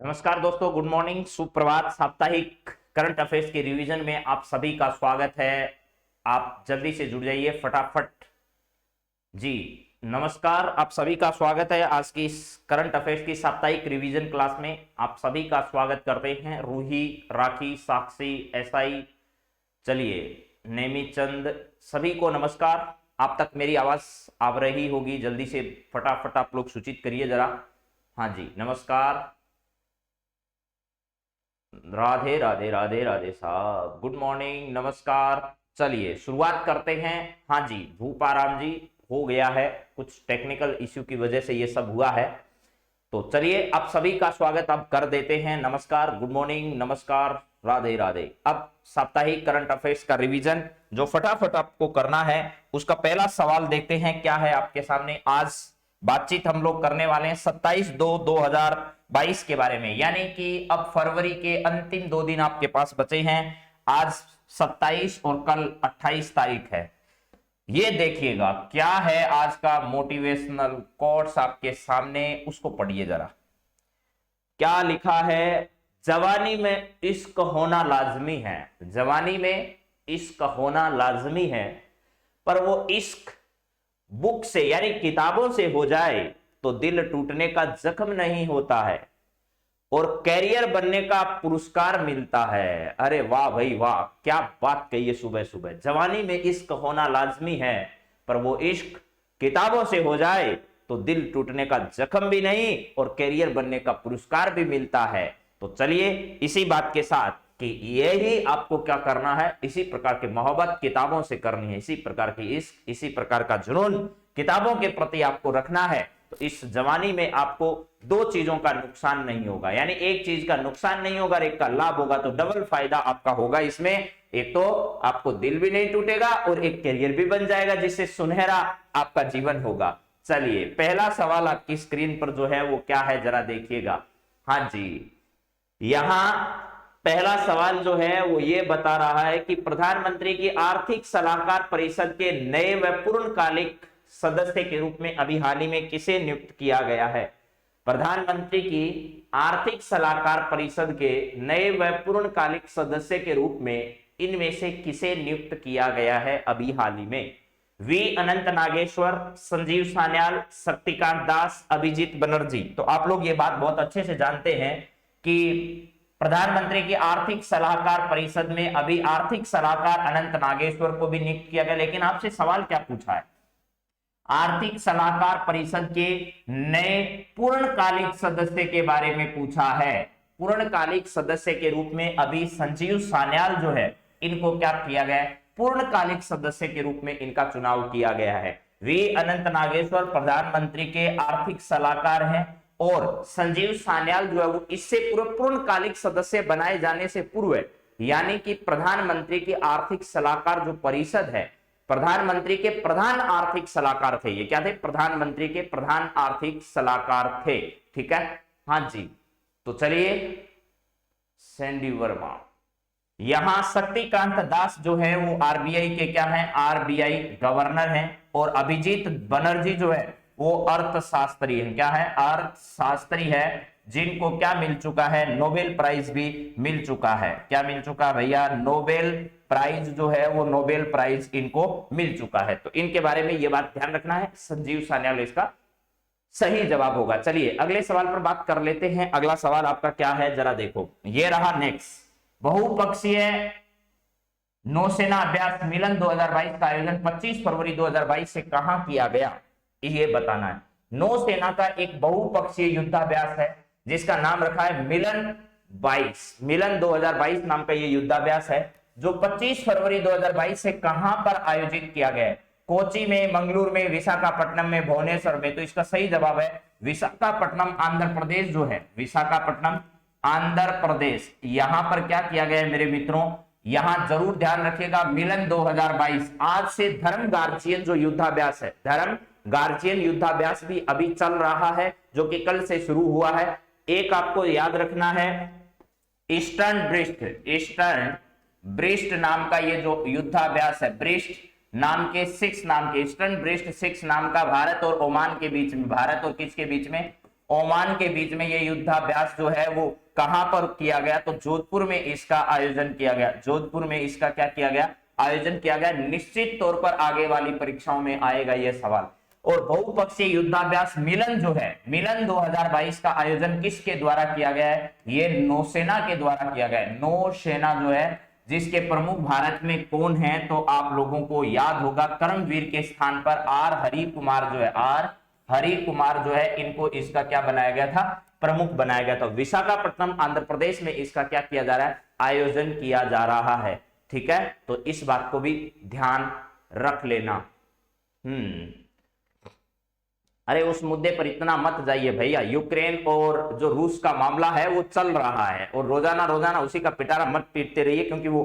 नमस्कार दोस्तों, good morning, सुप्रभात। साप्ताहिक करंट अफेयर्स के रिवीजन में आप सभी का स्वागत है। आप जल्दी से जुड़ जाइए फटाफट। जी नमस्कार, आप सभी का स्वागत है आज की इस करंट अफेयर्स की साप्ताहिक रिवीजन क्लास में। आप सभी का स्वागत करते हैं। रूही, राखी, साक्षी, एसआई, चलिए नेमीचंद, सभी को नमस्कार। आप तक मेरी आवाज आ रही होगी, जल्दी से फटाफट आप लोग सूचित करिए जरा। हाँ जी, नमस्कार, राधे राधे राधे राधे साहब, गुड मॉर्निंग, नमस्कार। चलिए शुरुआत करते हैं। हाँ जी, भूपाराम जी, हो गया है, कुछ टेक्निकल इश्यू की वजह से ये सब हुआ है। तो चलिए आप सभी का स्वागत अब कर देते हैं। नमस्कार, गुड मॉर्निंग, नमस्कार, राधे राधे। अब साप्ताहिक करंट अफेयर्स का रिवीजन जो फटाफट आपको करना है, उसका पहला सवाल देखते हैं क्या है आपके सामने। आज बातचीत हम लोग करने वाले हैं 27/2/2022 के बारे में, यानी कि अब फरवरी के अंतिम 2 दिन आपके पास बचे हैं। आज 27 और कल 28 तारीख है। ये देखिएगा क्या है आज का मोटिवेशनल कोट्स आपके सामने, उसको पढ़िए जरा। क्या लिखा है? जवानी में इश्क होना लाजमी है, जवानी में इश्क होना लाजमी है, पर वो इश्क बुक से यानी किताबों से हो जाए तो दिल टूटने का जख्म नहीं होता है और कैरियर बनने का पुरस्कार मिलता है। अरे वाह भाई वाह, क्या बात कही है सुबह सुबह। जवानी में इश्क होना लाजमी है, पर वो इश्क किताबों से हो जाए तो दिल टूटने का जख्म भी नहीं और कैरियर बनने का पुरस्कार भी मिलता है। तो चलिए इसी बात के साथ कि यही आपको क्या करना है, इसी प्रकार की मोहब्बत किताबों से करनी है, इसी प्रकार की इश्क, इसी प्रकार का जुनून किताबों के प्रति आपको रखना है। तो इस जवानी में आपको दो चीजों का नुकसान नहीं होगा, यानी एक चीज का नुकसान नहीं होगा, एक का लाभ होगा, तो डबल फायदा आपका होगा इसमें। एक तो आपको दिल भी नहीं टूटेगा और एक करियर भी बन जाएगा, जिससे सुनहरा आपका जीवन होगा। चलिए पहला सवाल आपकी स्क्रीन पर जो है वो क्या है, जरा देखिएगा। हाँ जी, यहां पहला सवाल जो है वो ये बता रहा है कि प्रधानमंत्री की आर्थिक सलाहकार परिषद के नए व पूर्णकालिक सदस्य के रूप में अभी हाल ही में किसे नियुक्त किया गया है? प्रधानमंत्री की आर्थिक सलाहकार परिषद के नए व पूर्णकालिक सदस्य के रूप में इनमें से किसे नियुक्त किया गया है अभी हाल ही में? वी अनंत नागेश्वर, संजीव सान्याल, शक्तिकांत दास, अभिजीत बनर्जी। तो आप लोग ये बात बहुत अच्छे से जानते हैं कि प्रधानमंत्री की आर्थिक सलाहकार परिषद में अभी आर्थिक सलाहकार अनंत नागेश्वर को भी नियुक्त किया गया। लेकिन आपसे सवाल क्या पूछा है? आर्थिक सलाहकार परिषद के नए पूर्णकालिक सदस्य के बारे में पूछा है। पूर्णकालिक सदस्य के रूप में अभी संजीव सान्याल जो है, इनको क्या किया गया है? पूर्णकालिक सदस्य के रूप में इनका चुनाव किया गया है। वी अनंत नागेश्वर प्रधानमंत्री के आर्थिक सलाहकार हैं और संजीव सान्याल जो है वो इससे पूर्व पूर्णकालिक सदस्य बनाए जाने से पूर्व, यानी कि प्रधानमंत्री की आर्थिक सलाहकार जो परिषद है, प्रधानमंत्री के प्रधान आर्थिक सलाहकार थे। ये क्या थे? प्रधानमंत्री के प्रधान आर्थिक सलाहकार थे। ठीक है, हाँ जी। तो चलिए, सैंडी वर्मा। यहां शक्तिकांत दास जो है वो आरबीआई के क्या है? आरबीआई गवर्नर हैं। और अभिजीत बनर्जी जो है वो अर्थशास्त्री है। क्या है? अर्थशास्त्री है, जिनको क्या मिल चुका है? नोबेल प्राइज भी मिल चुका है। क्या मिल चुका है भैया? नोबेल प्राइज जो है वो नोबेल प्राइज इनको मिल चुका है। तो इनके बारे में ये बात ध्यान रखना है। संजीव सान्याल इसका सही जवाब होगा। चलिए अगले सवाल पर बात कर लेते हैं। अगला सवाल आपका क्या है, जरा देखो। ये रहा नेक्स्ट। बहुपक्षीय नौसेना अभ्यास मिलन 2022 का आयोजन 25 फरवरी 2022 से कहां किया गया, ये बताना है। नौसेना का एक बहुपक्षीय युद्धाभ्यास है जिसका नाम रखा है मिलन 22। मिलन 2022 नाम का ये युद्धाभ्यास है जो 25 फरवरी 2022 से कहां पर आयोजित किया गया है? कोची में, मंगलूर में, विशाखापट्टनम में, भुवनेश्वर में। तो इसका सही जवाब है विशाखापट्टनम, आंध्र प्रदेश जो है, विशाखापट्टनम आंध्र प्रदेश। यहां पर क्या किया गया है मेरे मित्रों? यहां जरूर ध्यान रखिएगा, मिलन 2022। आज से धर्म गार्जियन जो युद्धाभ्यास है, धर्म गार्जियन युद्धाभ्यास भी अभी चल रहा है, जो कि कल से शुरू हुआ है। एक आपको याद रखना है, ईस्टर्न ब्रिस्ट नाम का ये जो युद्धाभ्यास है, ब्रिस्ट नाम के 6 नाम के, ईस्टर्न ब्रिस्ट 6 नाम का, भारत और ओमान के बीच में, भारत और किसके बीच में? ओमान के बीच में ये युद्धाभ्यास जो है वो कहां पर किया गया, तो जोधपुर में इसका आयोजन किया गया। जोधपुर में इसका क्या किया गया, आयोजन किया गया। निश्चित तौर पर आगे वाली परीक्षाओं में आएगा यह सवाल। और बहुपक्षीय युद्धाभ्यास मिलन जो है, मिलन 2022 का आयोजन किसके द्वारा किया गया है, ये नौसेना के द्वारा किया गया है। नौसेना जो है, जिसके प्रमुख भारत में कौन है, तो आप लोगों को याद होगा कर्मवीर के स्थान पर आर हरि कुमार जो है, आर हरि कुमार जो है, इनको इसका क्या बनाया गया था, प्रमुख बनाया गया था। विशाखापट्टनम आंध्र प्रदेश में इसका क्या किया जा रहा है, आयोजन किया जा रहा है। ठीक है, तो इस बात को भी ध्यान रख लेना। अरे उस मुद्दे पर इतना मत जाइए भैया, यूक्रेन और जो रूस का मामला है वो चल रहा है और रोजाना रोजाना उसी का पिटारा मत पीटते रहिए, क्योंकि वो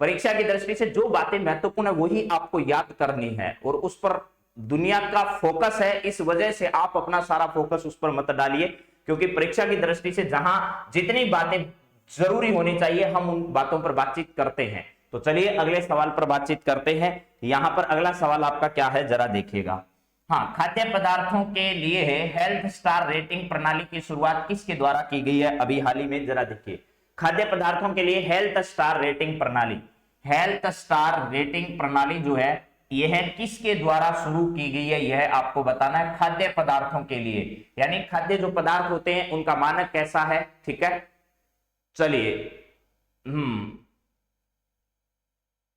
परीक्षा की दृष्टि से जो बातें महत्वपूर्ण है वही आपको याद करनी है और उस पर दुनिया का फोकस है। इस वजह से आप अपना सारा फोकस उस पर मत डालिए, क्योंकि परीक्षा की दृष्टि से जहां जितनी बातें जरूरी होनी चाहिए हम उन बातों पर बातचीत करते हैं। तो चलिए अगले सवाल पर बातचीत करते हैं। यहां पर अगला सवाल आपका क्या है, जरा देखिएगा। हाँ, खाद्य पदार्थों के लिए हेल्थ स्टार रेटिंग प्रणाली की शुरुआत किसके द्वारा की गई है अभी हाल ही में, जरा देखिए। खाद्य पदार्थों के लिए हेल्थ स्टार रेटिंग प्रणाली, हेल्थ स्टार रेटिंग प्रणाली जो है यह किसके द्वारा शुरू की गई है, यह आपको बताना है। खाद्य पदार्थों के लिए, यानी खाद्य जो पदार्थ होते हैं उनका मानक कैसा है। ठीक है, चलिए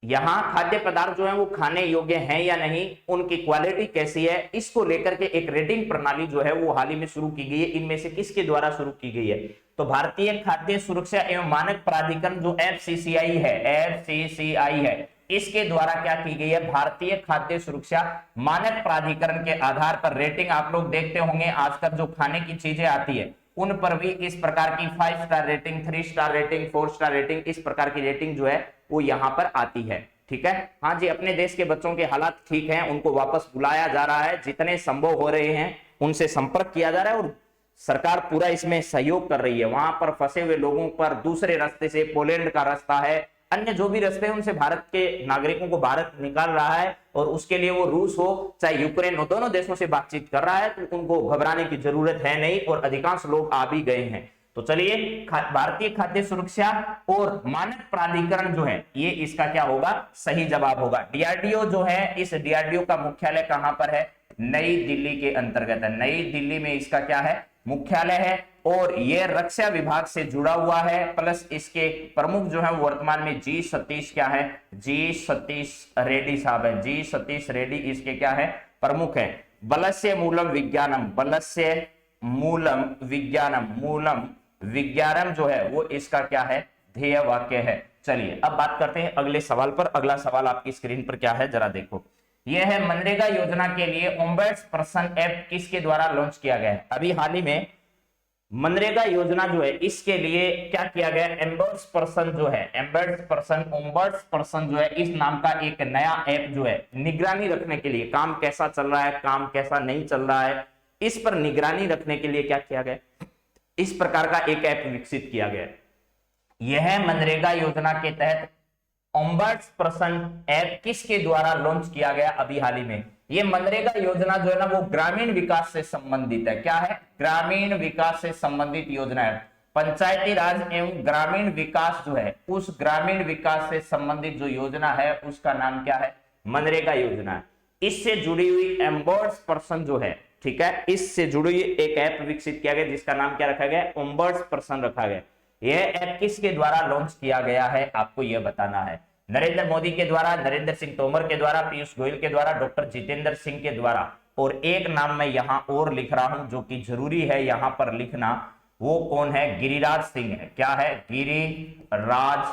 यहां खाद्य पदार्थ जो है वो खाने योग्य हैं या नहीं, उनकी क्वालिटी कैसी है, इसको लेकर के एक रेटिंग प्रणाली जो है वो हाल ही में शुरू की गई है। इनमें से किसके द्वारा शुरू की गई है, तो भारतीय खाद्य सुरक्षा एवं मानक प्राधिकरण जो एफसीसीआई है, एफसीसीआई है, इसके द्वारा क्या की गई है, भारतीय खाद्य सुरक्षा मानक प्राधिकरण के आधार पर रेटिंग। आप लोग देखते होंगे आजकल जो खाने की चीजें आती है उन पर भी इस प्रकार की 5 star rating, 3 star rating, 4 star rating, इस प्रकार की रेटिंग जो है वो यहां पर आती है। ठीक है, हाँ जी, अपने देश के बच्चों के हालात ठीक हैं, उनको वापस बुलाया जा रहा है, जितने संभव हो रहे हैं उनसे संपर्क किया जा रहा है और सरकार पूरा इसमें सहयोग कर रही है। वहां पर फंसे हुए लोगों पर दूसरे रास्ते से, पोलैंड का रास्ता है, अन्य जो भी रास्ते हैं उनसे भारत के नागरिकों को भारत निकाल रहा है और उसके लिए वो रूस हो चाहे यूक्रेन हो, दोनों देशों से बातचीत कर रहा है, तो उनको घबराने की जरूरत है नहीं और अधिकांश लोग आ भी गए हैं। तो चलिए, भारतीय खाद्य सुरक्षा और मानक प्राधिकरण जो है ये इसका क्या होगा, सही जवाब होगा। डीआरडीओ जो है, इस डीआरडीओ का मुख्यालय कहां पर है, नई दिल्ली के अंतर्गत है। नई दिल्ली में इसका क्या है, मुख्यालय है और ये रक्षा विभाग से जुड़ा हुआ है। प्लस इसके प्रमुख जो है वर्तमान में जी सतीश क्या है, जी सतीश रेड्डी साहब है। जी सतीश रेड्डी इसके क्या है, प्रमुख है। बलस्य मूलम विज्ञानम, बलस्य मूलम विज्ञानम, मूलम विज्ञानम जो है वो इसका क्या है, ध्येय वाक्य है। चलिए अब बात करते हैं अगले सवाल पर। अगला सवाल आपकी स्क्रीन पर क्या है, जरा देखो। यह है मनरेगा योजना के लिए ओम्बड्सपर्सन ऐप किसके द्वारा लॉन्च किया गया है। अभी हाल ही में मनरेगा योजना जो है इसके लिए क्या किया गया, एम्बड्सपर्सन जो है, एम्बड्सपर्सन, ओम्बड्सपर्सन जो है, इस नाम का एक नया ऐप जो है निगरानी रखने के लिए, काम कैसा चल रहा है, काम कैसा नहीं चल रहा है, इस पर निगरानी रखने के लिए क्या किया गया, इस प्रकार का एक ऐप विकसित किया गया। यह मनरेगा योजना के तहत ओम्बड्सपर्सन ऐप किसके द्वारा लॉन्च किया गया अभी हाल ही में। ये मनरेगा योजना जो है ना वो ग्रामीण विकास से संबंधित है। क्या है, ग्रामीण विकास से संबंधित योजना है। पंचायती राज एवं ग्रामीण विकास जो है, उस ग्रामीण विकास से संबंधित जो योजना है उसका नाम क्या है, मनरेगा योजना। इससे जुड़ी हुई ओम्बड्सपर्सन जो है, ठीक है, इससे जुड़ी हुई एक ऐप विकसित किया गया जिसका नाम क्या रखा गया, ओम्बड्सपर्सन रखा गया। यह ऐप किसके द्वारा लॉन्च किया गया है आपको यह बताना है। नरेंद्र मोदी के द्वारा, नरेंद्र सिंह तोमर के द्वारा, पीयूष गोयल के द्वारा, डॉक्टर जितेंद्र सिंह के द्वारा, और एक नाम मैं यहां और लिख रहा हूं जो कि जरूरी है यहां पर लिखना, वो कौन है, गिरिराज सिंह है। क्या है, गिरिराज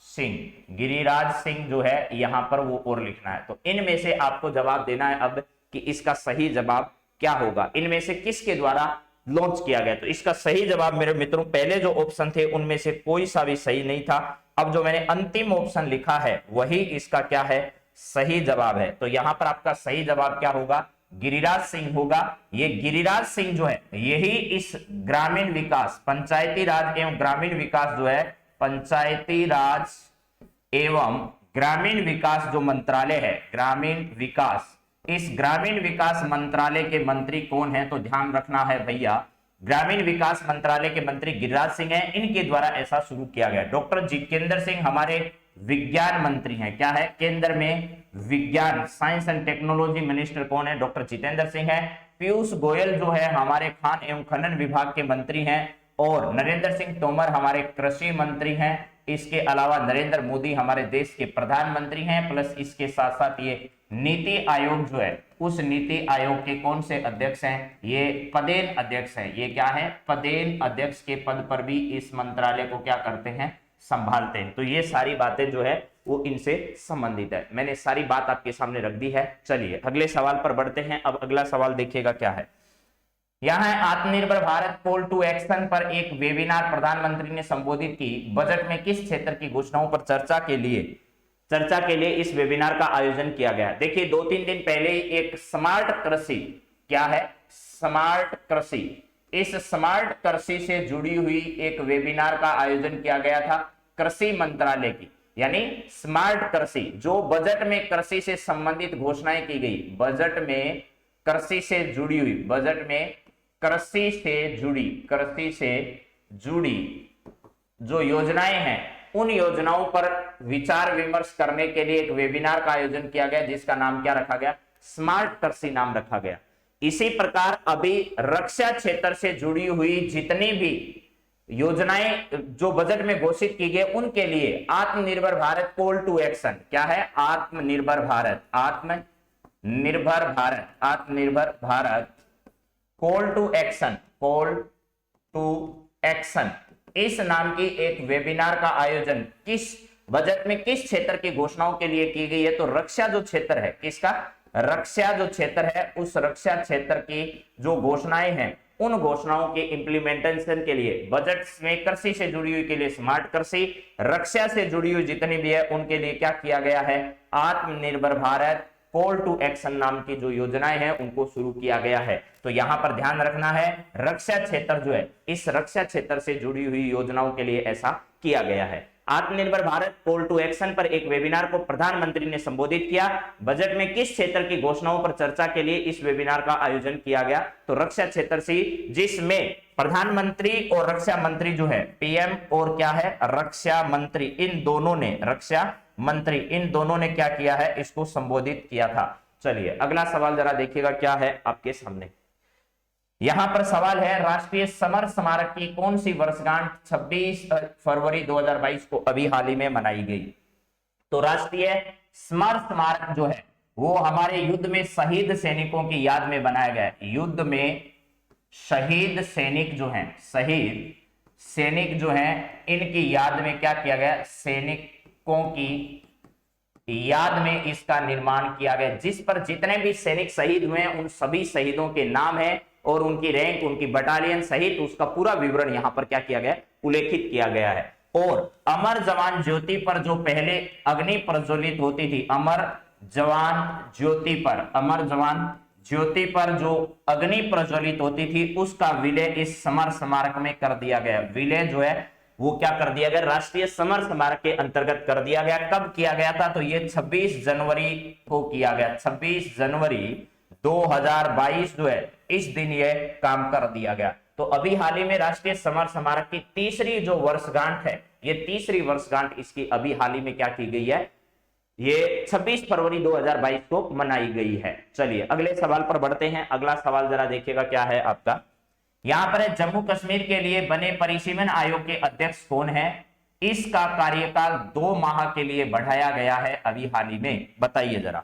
सिंह, गिरिराज सिंह जो है यहां पर वो और लिखना है। तो इनमें से आपको जवाब देना है अब कि इसका सही जवाब क्या होगा, इनमें से किसके द्वारा लॉन्च किया गया। तो इसका सही जवाब मेरे मित्रों, पहले जो ऑप्शन थे उनमें से कोई सा भी सही नहीं था। अब जो मैंने अंतिम ऑप्शन लिखा है वही इसका क्या है, सही जवाब है। तो यहां पर आपका सही जवाब क्या होगा, गिरिराज सिंह होगा। ये गिरिराज सिंह जो है यही इस ग्रामीण विकास, पंचायती राज एवं ग्रामीण विकास जो है, पंचायती राज एवं ग्रामीण विकास जो मंत्रालय है, ग्रामीण विकास, इस ग्रामीण विकास मंत्रालय के मंत्री कौन है, तो ध्यान रखना है भैया, ग्रामीण विकास मंत्रालय के मंत्री गिरिराज सिंह हैं, इनके द्वारा ऐसा शुरू किया गया। डॉक्टर जितेंद्र सिंह हमारे विज्ञान मंत्री हैं। क्या है? केंद्र में विज्ञान, साइंस एंड टेक्नोलॉजी मिनिस्टर कौन है? डॉक्टर जितेंद्र सिंह है। पीयूष गोयल जो है हमारे खान एवं खनन विभाग के मंत्री हैं, और नरेंद्र सिंह तोमर हमारे कृषि मंत्री हैं। इसके अलावा नरेंद्र मोदी हमारे देश के प्रधानमंत्री हैं, प्लस इसके साथ साथ ये नीति आयोग जो है, उस नीति आयोग के कौन से अध्यक्ष हैं? ये पदेन अध्यक्ष हैं। ये क्या है? पदेन अध्यक्ष के पद पर भी इस मंत्रालय को क्या करते हैं? संभालते हैं। तो ये सारी बातें जो है वो इनसे संबंधित है। मैंने सारी बात आपके सामने रख दी है। चलिए अगले सवाल पर बढ़ते हैं। अब अगला सवाल देखिएगा क्या है। यहां है आत्मनिर्भर भारत कॉल टू एक्शन पर एक वेबिनार प्रधानमंत्री ने संबोधित की। बजट में किस क्षेत्र की घोषणाओं पर चर्चा के लिए इस वेबिनार का आयोजन किया गया? देखिए 2-3 दिन पहले एक स्मार्ट कृषि, क्या है? स्मार्ट कृषि, इस स्मार्ट कृषि से जुड़ी हुई एक वेबिनार का आयोजन किया गया था कृषि मंत्रालय की, यानी स्मार्ट कृषि, जो बजट में कृषि से संबंधित घोषणाएं की गई। बजट में कृषि से जुड़ी हुई, बजट में कृषि से जुड़ी जो योजनाएं हैं, उन योजनाओं पर विचार विमर्श करने के लिए एक वेबिनार का आयोजन किया गया, जिसका नाम क्या रखा गया? स्मार्ट कृषि नाम रखा गया। इसी प्रकार अभी रक्षा क्षेत्र से जुड़ी हुई जितनी भी योजनाएं जो बजट में घोषित की गई, उनके लिए आत्मनिर्भर भारत कॉल टू एक्शन, क्या है? आत्मनिर्भर भारत कॉल टू एक्शन, इस नाम की एक वेबिनार का आयोजन किस बजट में किस क्षेत्र की घोषणाओं के लिए की गई है? तो रक्षा जो क्षेत्र है, किसका? रक्षा जो क्षेत्र है, उस रक्षा क्षेत्र की जो घोषणाएं हैं, उन घोषणाओं के इंप्लीमेंटेशन के लिए बजट में कृषि से जुड़ी हुई के लिए स्मार्ट कृषि, रक्षा से जुड़ी हुई जितनी भी है उनके लिए क्या किया गया है? आत्मनिर्भर भारत कॉल टू एक्शन नाम की जो योजनाएं हैं उनको शुरू किया गया है। तो यहां पर ध्यान रखना है, रक्षा क्षेत्र जो है, इस रक्षा क्षेत्र से जुड़ी हुई योजनाओं के लिए ऐसा किया गया है। आत्मनिर्भर भारत कॉल टू एक्शन पर एक वेबिनार को प्रधानमंत्री ने संबोधित किया। बजट में किस क्षेत्र की घोषणाओं पर चर्चा के लिए इस वेबिनार का आयोजन किया गया? तो रक्षा क्षेत्र से, जिसमें प्रधानमंत्री और रक्षा मंत्री जो है, पीएम और क्या है? रक्षा मंत्री, इन दोनों ने, रक्षा मंत्री, इन दोनों ने क्या किया है? इसको संबोधित किया था। चलिए अगला सवाल जरा देखिएगा क्या है आपके सामने। यहां पर सवाल है, राष्ट्रीय समर स्मारक की कौन सी वर्षगांठ 26 फरवरी 2022 को अभी हाल ही में मनाई गई? तो राष्ट्रीय समर स्मारक जो है वो हमारे युद्ध में शहीद सैनिकों की याद में बनाया गया है। युद्ध में शहीद सैनिक जो हैं, शहीद सैनिक जो हैं, इनकी याद में क्या किया गया? सैनिकों की याद में इसका निर्माण किया गया, जिस पर जितने भी सैनिक शहीद हुए हैं उन सभी शहीदों के नाम है और उनकी रैंक, उनकी बटालियन सहित उसका पूरा विवरण यहां पर क्या किया गया? उल्लेखित किया गया है। और अमर जवान ज्योति पर जो पहले अग्नि प्रज्वलित होती थी, अमर जवान ज्योति पर जो अग्नि प्रज्वलित होती थी, उसका विलय इस समर स्मारक में कर दिया गया। विलय जो है वो क्या कर दिया गया? राष्ट्रीय समर स्मारक के अंतर्गत कर दिया गया। कब किया गया था? तो ये 26 जनवरी को किया गया। 26 जनवरी 2022 जो है, इस दिन ये काम कर दिया गया। तो अभी हाल ही में राष्ट्रीय समर स्मारक की तीसरी जो वर्षगांठ है, ये तीसरी वर्षगांठ इसकी अभी हाल ही में क्या की गई है? ये 26 फरवरी 2022 को मनाई गई है। चलिए अगले सवाल पर बढ़ते हैं। अगला सवाल जरा देखिएगा क्या है आपका। यहां पर है, जम्मू कश्मीर के लिए बने परिसीमन आयोग के अध्यक्ष कौन है? इसका कार्यकाल 2 माह के लिए बढ़ाया गया है अभी हाल ही में। बताइए जरा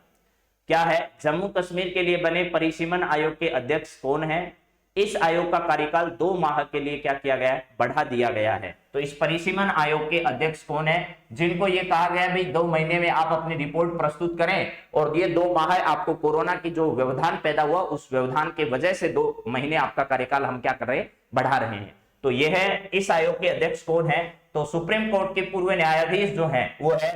क्या है? जम्मू कश्मीर के लिए बने परिसीमन आयोग के अध्यक्ष कौन है? इस आयोग का कार्यकाल 2 माह के लिए क्या किया गया है? बढ़ा दिया गया है। तो इस परिसीमन आयोग के अध्यक्ष कौन है, जिनको ये कहा गया भाई 2 महीने में आप अपनी रिपोर्ट प्रस्तुत करें, और ये 2 माह आपको कोरोना की जो व्यवधान पैदा हुआ, उस व्यवधान के वजह से 2 महीने आपका कार्यकाल हम क्या कर रहे हैं? बढ़ा रहे हैं। तो ये है, इस आयोग के अध्यक्ष कौन है? तो सुप्रीम कोर्ट के पूर्व न्यायाधीश जो है वो है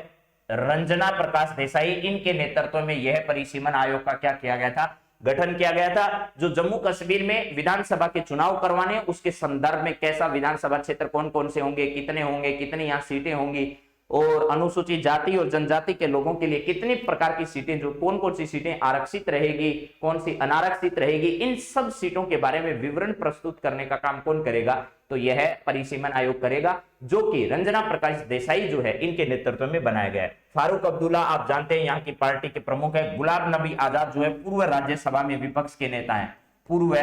रंजना प्रकाश देसाई। इनके नेतृत्व में यह परिसीमन आयोग का क्या किया गया था? गठन किया गया था, जो जम्मू कश्मीर में विधानसभा के चुनाव करवाने, उसके संदर्भ में कैसा विधानसभा क्षेत्र कौन कौन से होंगे, कितने होंगे, कितनी यहाँ सीटें होंगी, और अनुसूचित जाति और जनजाति के लोगों के लिए कितनी प्रकार की सीटें, जो कौन कौन सी सीटें आरक्षित रहेगी, कौन सी अनारक्षित रहेगी, इन सब सीटों के बारे में विवरण प्रस्तुत करने का काम कौन करेगा, तो यह परिसीमन आयोग करेगा, जो कि रंजना प्रकाश देसाई जो है इनके नेतृत्व में बनाया गया है। फारूक अब्दुल्ला आप जानते हैं यहाँ की पार्टी के प्रमुख है। गुलाम नबी आजाद जो है पूर्व राज्यसभा में विपक्ष के नेता है, पूर्व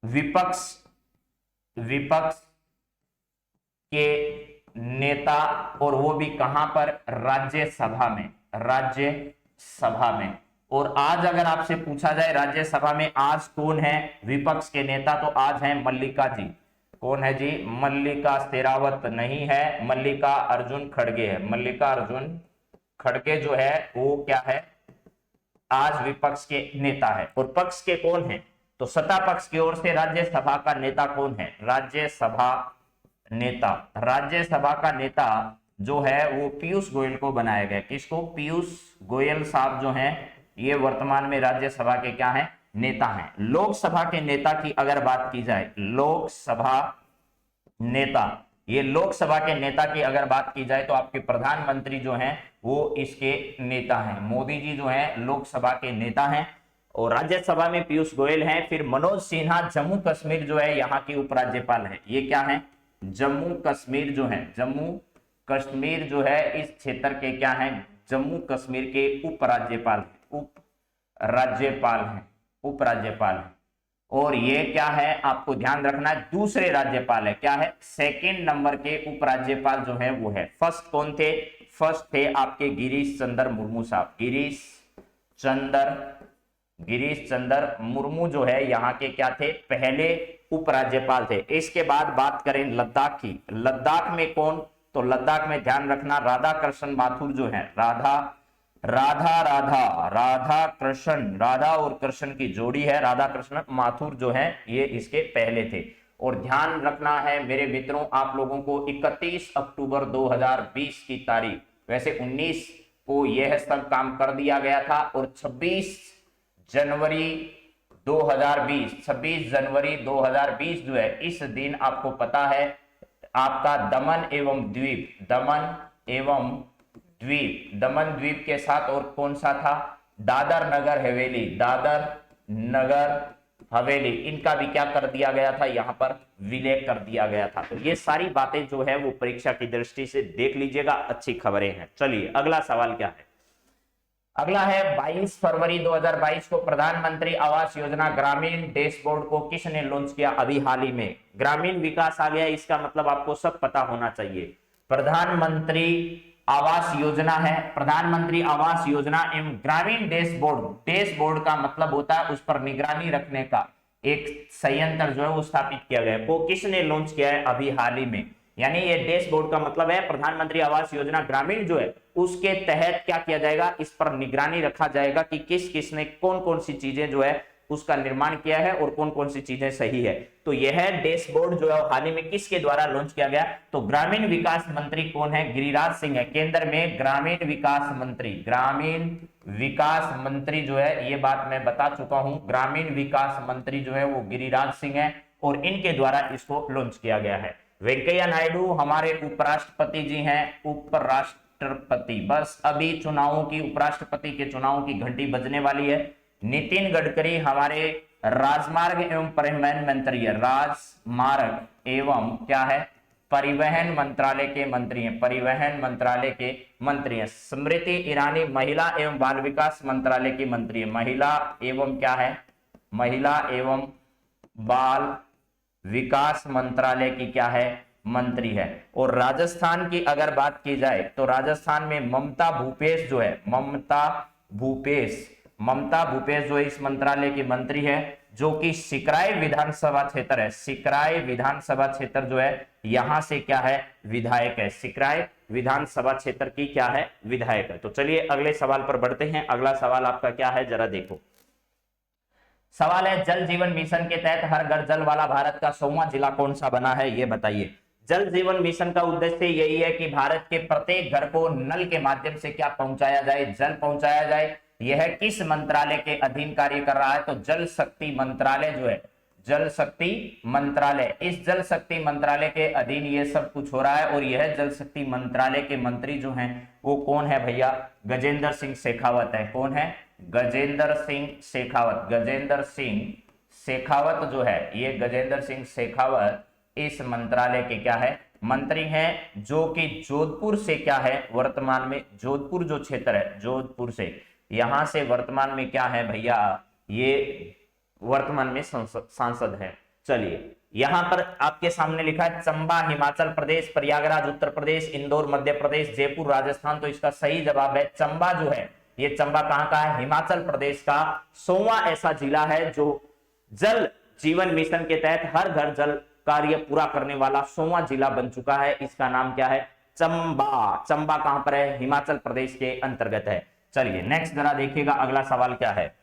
विपक्ष के नेता, और वो भी कहां पर, राज्यसभा में। और आज अगर आपसे पूछा जाए राज्यसभा में आज कौन है विपक्ष के नेता, तो आज है मल्लिका जी। कौन है जी? मल्लिका शेरावत नहीं है, मल्लिका अर्जुन खड़गे है। मल्लिका अर्जुन खड़गे जो है वो क्या है, आज विपक्ष के नेता है। और पक्ष के कौन है, तो सत्ता पक्ष की ओर से राज्यसभा का नेता कौन है? राज्यसभा का नेता जो है वो पीयूष गोयल को बनाया गया। किसको? पीयूष गोयल साहब जो हैं ये वर्तमान में राज्यसभा के क्या हैं? नेता हैं। लोकसभा के नेता की अगर बात की जाए, लोकसभा के नेता की अगर बात की जाए तो आपके प्रधानमंत्री जो हैं वो इसके नेता हैं। मोदी जी जो हैं लोकसभा के नेता हैं, और राज्यसभा में पीयूष गोयल हैं। फिर मनोज सिन्हा जम्मू कश्मीर जो है यहाँ की उपराज्यपाल है। ये क्या है? जम्मू कश्मीर जो है इस क्षेत्र के क्या हैं? जम्मू कश्मीर के उपराज्यपाल हैं। और ये क्या है, आपको ध्यान रखना है, दूसरे राज्यपाल है। क्या है? सेकंड नंबर के उपराज्यपाल जो है वो है। फर्स्ट कौन थे? फर्स्ट थे आपके गिरीश चंद्र मुर्मू साहब। गिरीश चंद्र मुर्मू जो है यहाँ के क्या थे? पहले उपराज्यपाल थे। इसके बाद बात करें लद्दाख की। लद्दाख में कौन? तो लद्दाख में ध्यान रखना राधा कृष्ण माथुर जो है, राधा और कृष्ण की जोड़ी है, राधा कृष्ण माथुर जो है ये इसके पहले थे। और ध्यान रखना है मेरे मित्रों आप लोगों को 31 अक्टूबर 2020 की तारीख, वैसे 19 को यह सब काम कर दिया गया था, और 26 जनवरी 2020 जो है इस दिन आपको पता है आपका दमन द्वीप के साथ, और कौन सा था? दादर नगर हवेली, इनका भी क्या कर दिया गया था? यहाँ पर विलय कर दिया गया था। तो ये सारी बातें जो है वो परीक्षा की दृष्टि से देख लीजिएगा, अच्छी खबरें हैं। चलिए अगला सवाल क्या है? अगला है 22 फरवरी 2022 को प्रधानमंत्री आवास योजना ग्रामीण डैशबोर्ड को किसने लॉन्च किया? अभी हाल ही में ग्रामीण विकास आ गया, इसका मतलब आपको सब पता होना चाहिए। प्रधानमंत्री आवास योजना है, प्रधानमंत्री आवास योजना एवं ग्रामीण डैशबोर्ड का मतलब होता है उस पर निगरानी रखने का एक संयंत्र जो है वो स्थापित किया गया है। वो किसने लॉन्च किया है? अभी हाल ही में। यानी ये डैशबोर्ड का मतलब है प्रधानमंत्री आवास योजना ग्रामीण जो है उसके तहत क्या किया जाएगा? इस पर निगरानी रखा जाएगा कि किसने कौन कौन सी चीजें जो है उसका निर्माण किया है और कौन कौन सी चीजें सही है। तो यह डैशबोर्ड जो है हाल ही में किसके द्वारा लॉन्च किया गया? तो ग्रामीण विकास मंत्री कौन है? गिरिराज सिंह है। केंद्र में ग्रामीण विकास मंत्री जो है, ये बात मैं बता चुका हूं, ग्रामीण विकास मंत्री जो है वो गिरिराज सिंह है, और इनके द्वारा इसको लॉन्च किया गया है। वेंकैया नायडू हमारे उपराष्ट्रपति जी हैं, उपराष्ट्रपति। बस अभी उपराष्ट्रपति के चुनावों की घंटी बजने वाली है। नितिन गडकरी हमारे राजमार्ग एवं परिवहन मंत्री है, राजमार्ग एवं क्या है? परिवहन मंत्रालय के मंत्री हैं। स्मृति ईरानी महिला एवं बाल विकास मंत्रालय की मंत्री है, महिला एवं बाल विकास मंत्रालय की क्या है? मंत्री है। और राजस्थान की अगर बात की जाए तो राजस्थान में ममता भूपेश जो है इस मंत्रालय की मंत्री है, जो कि सिकराय विधानसभा क्षेत्र है। सिकराय विधानसभा क्षेत्र जो है यहां से क्या है? विधायक है। सिकराय विधानसभा क्षेत्र की क्या है? विधायक है। तो चलिए अगले सवाल पर बढ़ते हैं। अगला सवाल आपका क्या है, जरा देखो। सवाल है जल जीवन मिशन के तहत हर घर जल वाला भारत का 100वां जिला कौन सा बना है? ये बताइए। जल जीवन मिशन का उद्देश्य यही है कि भारत के प्रत्येक घर को नल के माध्यम से क्या पहुंचाया जाए? जल पहुंचाया जाए। यह किस मंत्रालय के अधीन कार्य कर रहा है? तो जल शक्ति मंत्रालय जो है जल शक्ति मंत्रालय। इस जल शक्ति मंत्रालय के अधीन ये सब कुछ हो रहा है। और यह जल शक्ति मंत्रालय के मंत्री जो हैं वो कौन है भैया? गजेंद्र सिंह शेखावत है। कौन है? गजेंद्र सिंह शेखावत। गजेंद्र सिंह शेखावत जो है, ये गजेंद्र सिंह शेखावत इस मंत्रालय के क्या है? मंत्री हैं, जो कि जोधपुर से क्या है? वर्तमान में जोधपुर जो क्षेत्र है, जोधपुर से, यहां से वर्तमान में क्या है भैया? ये वर्तमान में सांसद है। चलिए यहां पर आपके सामने लिखा है चंबा हिमाचल प्रदेश, प्रयागराज उत्तर प्रदेश, इंदौर मध्य प्रदेश, जयपुर राजस्थान। तो इसका सही जवाब है चंबा जो है, ये चंबा कहां का है? हिमाचल प्रदेश का 100वां ऐसा जिला है जो जल जीवन मिशन के तहत हर घर जल कार्य पूरा करने वाला 100वां जिला बन चुका है। इसका नाम क्या है? चंबा। चंबा कहां पर है? हिमाचल प्रदेश के अंतर्गत है। चलिए नेक्स्ट जरा देखिएगा अगला सवाल क्या है।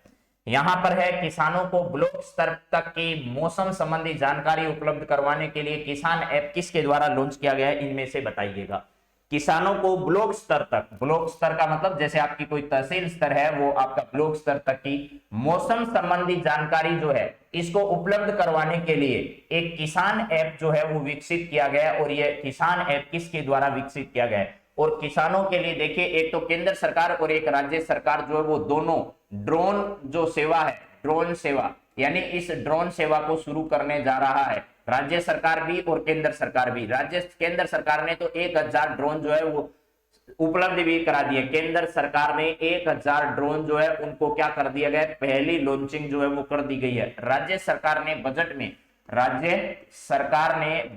यहां पर है किसानों को ब्लॉक स्तर तक की मौसम संबंधी जानकारी उपलब्ध करवाने के लिए किसान ऐप किसके द्वारा लॉन्च किया गया है? इनमें से बताइएगा। किसानों को ब्लॉक स्तर तक, ब्लॉक स्तर का मतलब जैसे आपकी कोई तहसील स्तर है, वो आपका ब्लॉक स्तर तक की मौसम संबंधी जानकारी जो है इसको उपलब्ध करवाने के लिए एक किसान ऐप जो है वो विकसित किया गया। और ये किसान ऐप किसके द्वारा विकसित किया गया है? और किसानों के लिए देखिए, एक तो केंद्र सरकार और एक राज्य सरकार जो है वो दोनों ड्रोन जो सेवा है, ड्रोन सेवा, यानी इस ड्रोन सेवा को शुरू करने जा रहा है राज्य सरकार भी और केंद्र सरकार भी। केंद्र सरकार ने तो 1000 ड्रोन जो है वो उपलब्ध भी करा दिए। केंद्र सरकार ने 1000 ड्रोन जो है उनको क्या कर दिया गया? पहली लॉन्चिंग जो है वो कर दी गई है। राज्य सरकार ने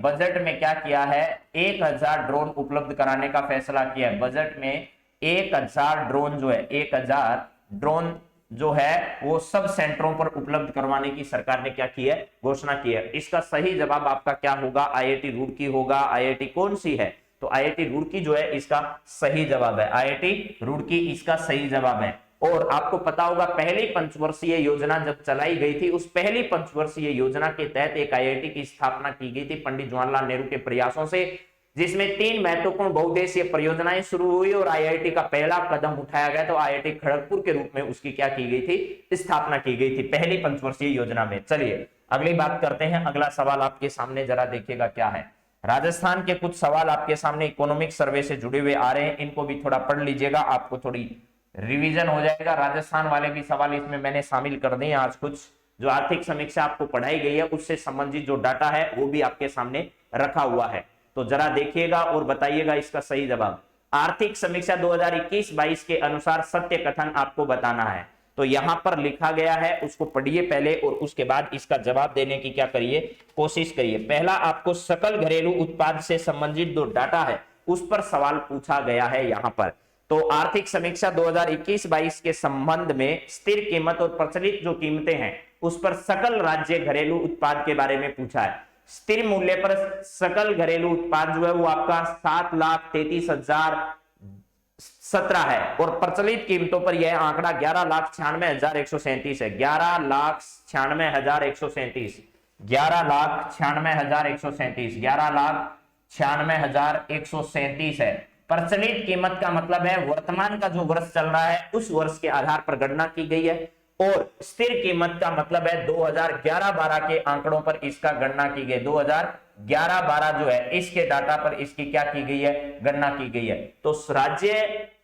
बजट में क्या किया है? 1000 ड्रोन उपलब्ध कराने का फैसला किया है। बजट में 1000 ड्रोन जो है, 1000 ड्रोन जो है वो सब सेंटरों पर उपलब्ध करवाने की सरकार ने क्या की है? घोषणा की है। इसका सही जवाब आपका क्या होगा? आईआईटी रुड़की होगा। आईआईटी कौन सी है? तो आईआईटी रुड़की जो है इसका सही जवाब है। आईआईटी रुड़की इसका सही जवाब है। और आपको पता होगा पहली पंचवर्षीय योजना जब चलाई गई थी, उस पहली पंचवर्षीय योजना के तहत एक आईआईटी की स्थापना की गई थी पंडित जवाहरलाल नेहरू के प्रयासों से, जिसमें 3 महत्वपूर्ण बहुउद्देशीय परियोजनाएं शुरू हुई और आईआईटी का पहला कदम उठाया गया। तो आईआईटी खड़गपुर के रूप में उसकी क्या की गई थी? स्थापना की गई थी पहली पंचवर्षीय योजना में। चलिए अगली बात करते हैं। अगला सवाल आपके सामने जरा देखिएगा क्या है। राजस्थान के कुछ सवाल आपके सामने इकोनॉमिक सर्वे से जुड़े हुए आ रहे हैं, इनको भी थोड़ा पढ़ लीजिएगा, आपको थोड़ी रिवीजन हो जाएगा। राजस्थान वाले भी सवाल इसमें मैंने शामिल कर दिए। आज कुछ जो आर्थिक समीक्षा आपको पढ़ाई गई है उससे संबंधित जो डाटा है वो भी आपके सामने रखा हुआ है, तो जरा देखिएगा और बताइएगा इसका सही जवाब। आर्थिक समीक्षा 2021-22 के अनुसार सत्य कथन आपको बताना है। तो यहां पर लिखा गया है, उसको पढ़िए पहले और उसके बाद इसका जवाब देने की क्या करिए? कोशिश करिए। पहला आपको सकल घरेलू उत्पाद से संबंधित जो डाटा है उस पर सवाल पूछा गया है यहां पर। तो आर्थिक समीक्षा 2021-22 के संबंध में स्थिर कीमत और प्रचलित जो कीमतें हैं उस पर सकल राज्य घरेलू उत्पाद के बारे में पूछा है। स्थिर मूल्य पर सकल घरेलू उत्पाद जो है वो आपका 7,33,017 है और प्रचलित कीमतों पर यह आंकड़ा 11,96,137 है। 11,96,137 11,96,137 है। प्रचलित कीमत का मतलब है वर्तमान का जो वर्ष चल रहा है उस वर्ष के आधार पर गणना की गई है, और स्थिर कीमत का मतलब है 2011-12 के आंकड़ों पर इसका गणना की गई। 2011-12 जो है इसके डाटा पर इसकी क्या की गई है? गणना की गई है। तो राज्य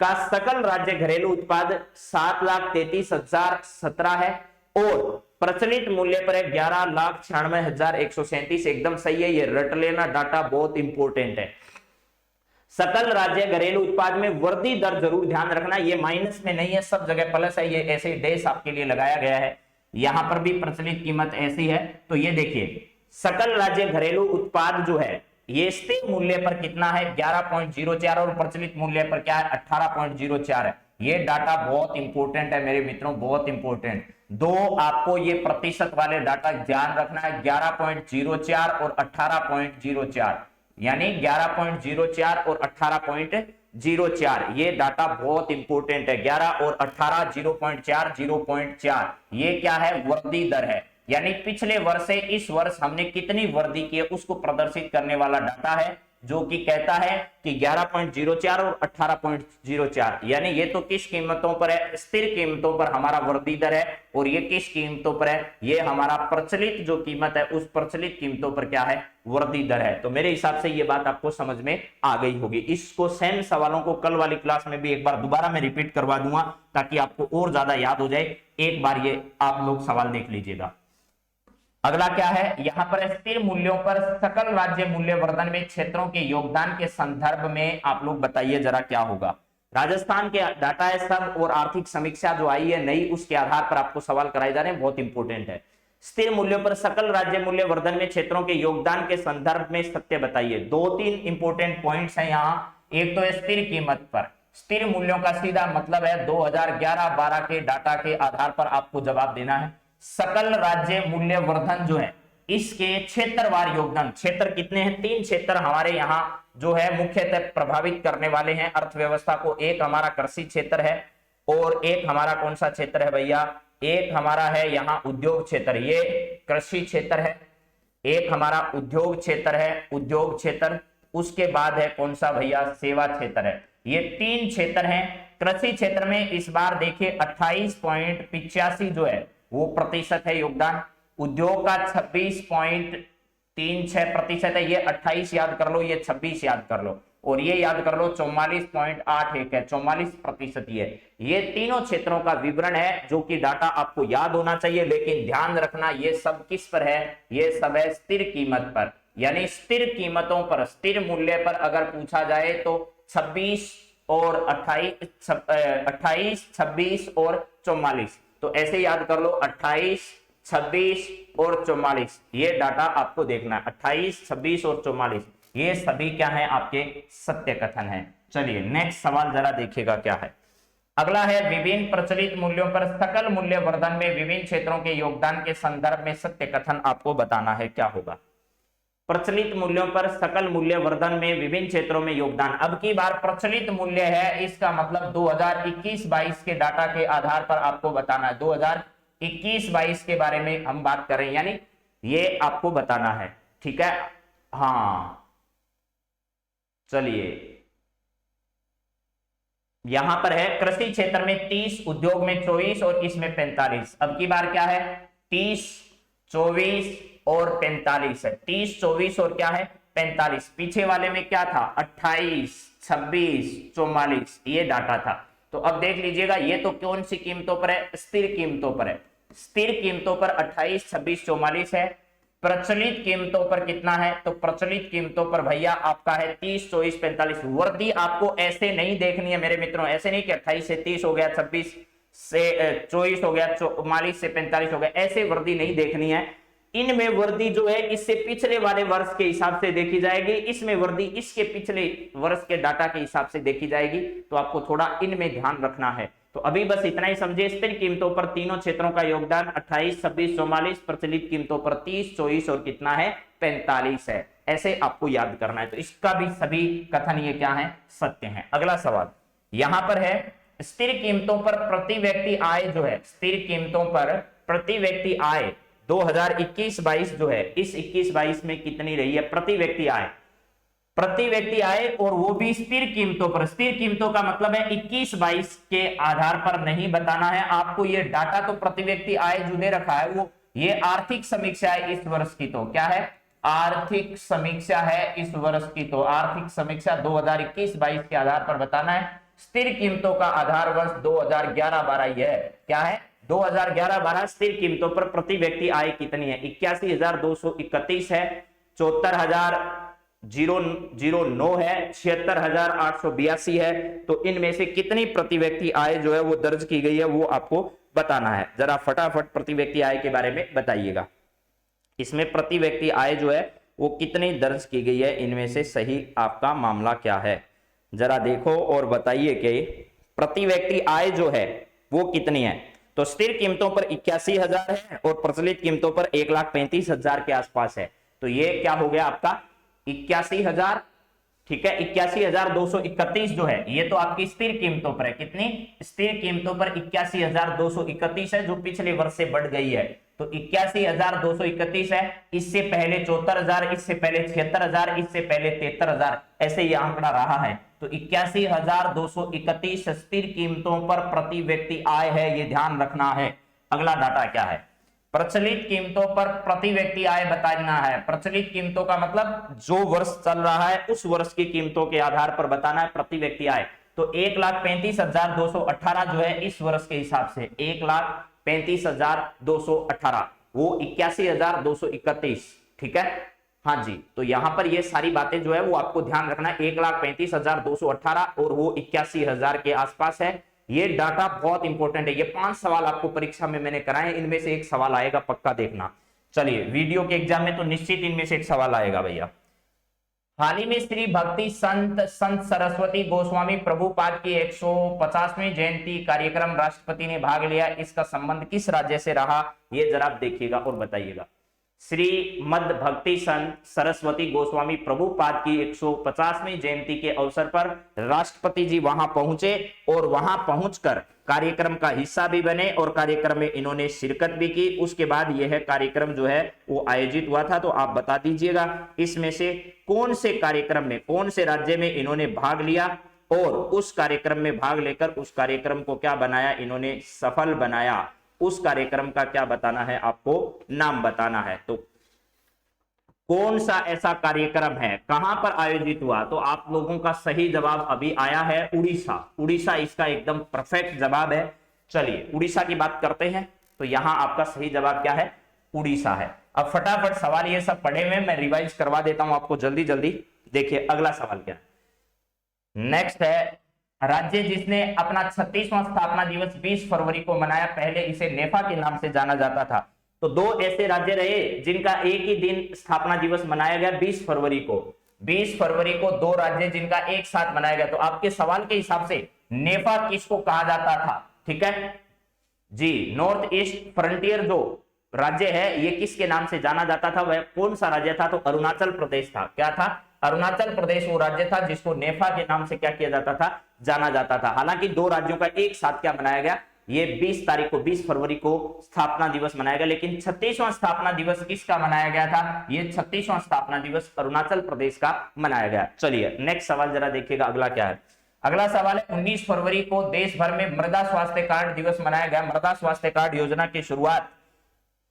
का सकल राज्य घरेलू उत्पाद 7,33,017 है और प्रचलित मूल्य पर है 11,96,137। एकदम सही है, ये रट लेना, डाटा बहुत इंपॉर्टेंट है। सकल राज्य घरेलू उत्पाद में वृद्धि दर जरूर ध्यान रखना, ये माइनस में नहीं है, सब जगह प्लस है, ये ऐसे डैश आपके लिए लगाया गया है। यहां पर भी प्रचलित कीमत ऐसी है। तो ये देखिए सकल राज्य घरेलू उत्पाद जो है ये स्थिर मूल्य पर कितना है? 11.04 और प्रचलित मूल्य पर क्या है? 18.04 है। ये डाटा बहुत इंपॉर्टेंट है मेरे मित्रों, बहुत इंपॉर्टेंट। दो आपको ये प्रतिशत वाले डाटा ध्यान रखना है, 11.04 और 18.04, यानी 11.04 और 18.04, ये डाटा बहुत इंपॉर्टेंट है। 11 और 18, 0.4, 0.4, ये क्या है? वृद्धि दर है, यानी पिछले वर्ष से इस वर्ष हमने कितनी वृद्धि की है उसको प्रदर्शित करने वाला डाटा है जो कि कहता है कि 11.04 और 18.04, यानी ये तो किस कीमतों पर है, स्थिर कीमतों पर हमारा वृद्धि दर है, और ये किस कीमतों पर है, ये हमारा प्रचलित जो कीमत है उस प्रचलित कीमतों पर क्या है, वृद्धि दर है। तो मेरे हिसाब से ये बात आपको समझ में आ गई होगी। इसको सेम सवालों को कल वाली क्लास में भी एक बार दोबारा मैं रिपीट करवा दूंगा ताकि आपको और ज्यादा याद हो जाए। एक बार ये आप लोग सवाल देख लीजिएगा। अगला क्या है, यहां पर स्थिर मूल्यों पर सकल राज्य मूल्य वर्धन में क्षेत्रों के योगदान के संदर्भ में आप लोग बताइए जरा क्या होगा। राजस्थान के डाटा है सब, और आर्थिक समीक्षा जो आई है नई, उसके आधार पर आपको सवाल कराए जा रहे हैं, बहुत इंपॉर्टेंट है। स्थिर मूल्यों पर सकल राज्य मूल्य वर्धन में क्षेत्रों के योगदान के संदर्भ में सत्य बताइए। 2-3 इंपॉर्टेंट पॉइंट्स हैं यहाँ। एक तो स्थिर कीमत पर, स्थिर मूल्यों का सीधा मतलब है 2011-12 के डाटा के आधार पर आपको जवाब देना है। सकल राज्य मूल्य वर्धन जो है इसके क्षेत्रवार योगदान, क्षेत्र कितने हैं, 3 क्षेत्र हमारे यहाँ जो है मुख्यतः प्रभावित करने वाले हैं अर्थव्यवस्था को। एक हमारा कृषि क्षेत्र है, और एक हमारा कौन सा क्षेत्र है भैया, एक हमारा है यहाँ उद्योग क्षेत्र, ये कृषि क्षेत्र है, एक हमारा उद्योग क्षेत्र है, उद्योग क्षेत्र, उसके बाद है कौन सा भैया, सेवा क्षेत्र है। ये 3 क्षेत्र हैं। कृषि क्षेत्र में इस बार देखिए 28.85 जो है वो प्रतिशत है योगदान, उद्योग का 26.36% है, ये 28 याद कर लो, ये 26 याद कर लो, और ये याद कर लो 44.81 है, 44% ये तीनों क्षेत्रों का विवरण है जो कि डाटा आपको याद होना चाहिए। लेकिन ध्यान रखना ये सब किस पर है, ये सब है स्थिर कीमत पर, यानी स्थिर कीमतों पर, स्थिर मूल्य पर अगर पूछा जाए तो 26 और 28, 26 और 44, तो ऐसे याद कर लो 28, 26 और 44, ये डाटा आपको देखना है। 28, 26 और 44 ये सभी क्या है, आपके सत्य कथन है। चलिए नेक्स्ट सवाल जरा देखिएगा क्या है। अगला है, विभिन्न प्रचलित मूल्यों पर सकल मूल्य वर्धन में विभिन्न क्षेत्रों के योगदान के संदर्भ में सत्य कथन आपको बताना है। क्या होगा, प्रचलित मूल्यों पर सकल मूल्य वर्धन में विभिन्न क्षेत्रों में योगदान। अब की बार प्रचलित मूल्य है, इसका मतलब 2021-22 के डाटा के आधार पर आपको बताना है। 2021-22 के बारे में हम बात करें, यानी ये आपको बताना है, ठीक है। हाँ चलिए, यहां पर है कृषि क्षेत्र में 30, उद्योग में 24 और इसमें 45। अब की बार क्या है, 30, 24 और 45 है। 30, 24 और क्या है 45। पीछे वाले में क्या था, 28, 26, 44 ये डाटा था। तो अब देख लीजिएगा, ये तो कौन सी कीमतों पर है, स्थिर कीमतों पर है। स्थिर कीमतों पर 28, 26, 44 है। प्रचलित कीमतों पर कितना है, तो प्रचलित कीमतों पर भैया आपका है 30, 24, 45। वृद्धि आपको ऐसे नहीं देखनी है मेरे मित्रों, ऐसे नहीं कि 28 से 30 हो गया, 26 से 24 हो गया, 44 से 45 हो गया, ऐसे वृद्धि नहीं देखनी है। इनमें वृद्धि जो है इससे पिछले वाले वर्ष के हिसाब से देखी जाएगी, इसमें वृद्धि इसके पिछले वर्ष के डाटा के हिसाब से देखी जाएगी। तो आपको थोड़ा इनमें ध्यान रखना है। तो अभी बस इतना ही समझे, स्थिर कीमतों पर तीनों क्षेत्रों का योगदान 28, 26, 44, प्रचलित कीमतों पर 30, 24 और कितना है 45 है। ऐसे आपको याद करना है। तो इसका भी सभी कथन ये क्या है, सत्य है। अगला सवाल यहां पर है, स्थिर कीमतों पर प्रति व्यक्ति आय जो है, स्थिर कीमतों पर प्रति व्यक्ति आय 2021-22 जो है, इस 21-22 में कितनी रही है प्रति व्यक्ति आय, प्रति व्यक्ति आय, और वो भी स्थिर कीमतों पर। स्थिर कीमतों का मतलब है 21-22 के आधार पर नहीं बताना है आपको। ये डाटा तो प्रति व्यक्ति आय जो दे रखा है वो ये आर्थिक समीक्षा है इस वर्ष की। तो क्या है, आर्थिक समीक्षा है इस वर्ष की। तो आर्थिक समीक्षा 2021-22 के आधार पर बताना है। स्थिर कीमतों का आधार वर्ष 2011-12 ये है। क्या है, 2011-12 स्थिर कीमतों पर प्रति व्यक्ति आय कितनी है, 81,231 है, 74,009 है, 76,882 है। तो इनमें से कितनी प्रति व्यक्ति आय जो है वो दर्ज की गई है वो आपको बताना है। जरा फटाफट प्रति व्यक्ति आय के बारे में बताइएगा। इसमें प्रति व्यक्ति आय जो है वो कितनी दर्ज की गई है, इनमें से सही आपका मामला क्या है, जरा देखो और बताइए कि प्रति व्यक्ति आय जो है वो कितनी है। तो स्थिर कीमतों पर 81,000 है और प्रचलित कीमतों पर 1,35,000 के आसपास है। तो ये क्या हो गया आपका 81,000, ठीक है। 81,231 जो है ये तो आपकी स्थिर कीमतों पर है। कितनी, स्थिर कीमतों पर 81,231 है, जो पिछले वर्ष से बढ़ गई है। तो 81,231 है, इससे पहले 74,000, इससे पहले 76,000, इससे पहले 73,000, ऐसे ये आंकड़ा रहा है। तो 81,231 स्थिर कीमतों पर प्रति व्यक्ति आय है, ये ध्यान रखना है। अगला डाटा क्या है, प्रचलित कीमतों पर प्रति व्यक्ति आय बताना है। प्रचलित कीमतों का मतलब जो वर्ष चल रहा है उस वर्ष की कीमतों के आधार पर बताना है प्रति व्यक्ति आय। तो 1,35,218 जो है इस वर्ष के हिसाब से 1,35,218, वो 81,231, ठीक है। हाँ जी, तो यहां पर ये सारी बातें जो है वो आपको ध्यान रखना है। 1,35,218 और वो 81,000 के आसपास है। ये डाटा बहुत इंपॉर्टेंट है। ये 5 सवाल आपको परीक्षा में मैंने कराए, इनमें से एक सवाल आएगा, पक्का देखना। चलिए, वीडियो के एग्जाम में तो निश्चित इनमें से एक सवाल आएगा भैया। हाल ही में श्री भक्ति संत सरस्वती गोस्वामी प्रभुपाद की 150वीं जयंती कार्यक्रम राष्ट्रपति ने भाग लिया, इसका संबंध किस राज्य से रहा, ये जरा आप देखिएगा और बताइएगा। श्री मद भक्ति संत सरस्वती गोस्वामी प्रभुपाद की 150वीं जयंती के अवसर पर राष्ट्रपति जी वहां पहुंचे और वहां पहुंचकर कार्यक्रम का हिस्सा भी बने और कार्यक्रम में इन्होंने शिरकत भी की। उसके बाद यह कार्यक्रम जो है वो आयोजित हुआ था। तो आप बता दीजिएगा इसमें से कौन से कार्यक्रम में, कौन से राज्य में इन्होंने भाग लिया और उस कार्यक्रम में भाग लेकर उस कार्यक्रम को क्या बनाया, इन्होंने सफल बनाया। उस कार्यक्रम का क्या बताना है, आपको नाम बताना है। तो कौन सा ऐसा कार्यक्रम है, कहां पर आयोजित हुआ, तो आप लोगों का सही जवाब अभी आया है उड़ीसा। उड़ीसा इसका एकदम परफेक्ट जवाब है। चलिए उड़ीसा की बात करते हैं। तो यहां आपका सही जवाब क्या है, उड़ीसा है। अब फटाफट सवाल ये सब पढ़े हुए मैं रिवाइज करवा देता हूं आपको जल्दी जल्दी। देखिए अगला सवाल क्या है, नेक्स्ट है, राज्य जिसने अपना 36वां स्थापना दिवस 20 फरवरी को मनाया, पहले इसे नेफा के नाम से जाना जाता था। तो दो ऐसे राज्य रहे जिनका एक ही दिन स्थापना दिवस मनाया गया 20 फरवरी को। 20 फरवरी को दो राज्य जिनका एक साथ मनाया गया। तो आपके सवाल के हिसाब से नेफा किसको कहा जाता था, ठीक है जी। नॉर्थ ईस्ट फ्रंटियर जो राज्य है ये किसके नाम से जाना जाता था, वह कौन सा राज्य था, तो अरुणाचल प्रदेश था। क्या था, अरुणाचल प्रदेश वो राज्य था जिसको नेफा के नाम से क्या किया जाता था, जाना जाता था। हालांकि दो राज्यों का एक साथ क्या मनाया गया, ये 20 तारीख को 20 फरवरी को स्थापना दिवस मनाया गया। लेकिन 36वां स्थापना दिवस किसका मनाया गया था, ये 36वां स्थापना दिवस अरुणाचल प्रदेश का मनाया गया। चलिए नेक्स्ट सवाल जरा देखिएगा, अगला क्या है। अगला सवाल है, 19 फरवरी को देश भर में मृदा स्वास्थ्य कार्ड दिवस मनाया गया। मृदा स्वास्थ्य कार्ड योजना की शुरुआत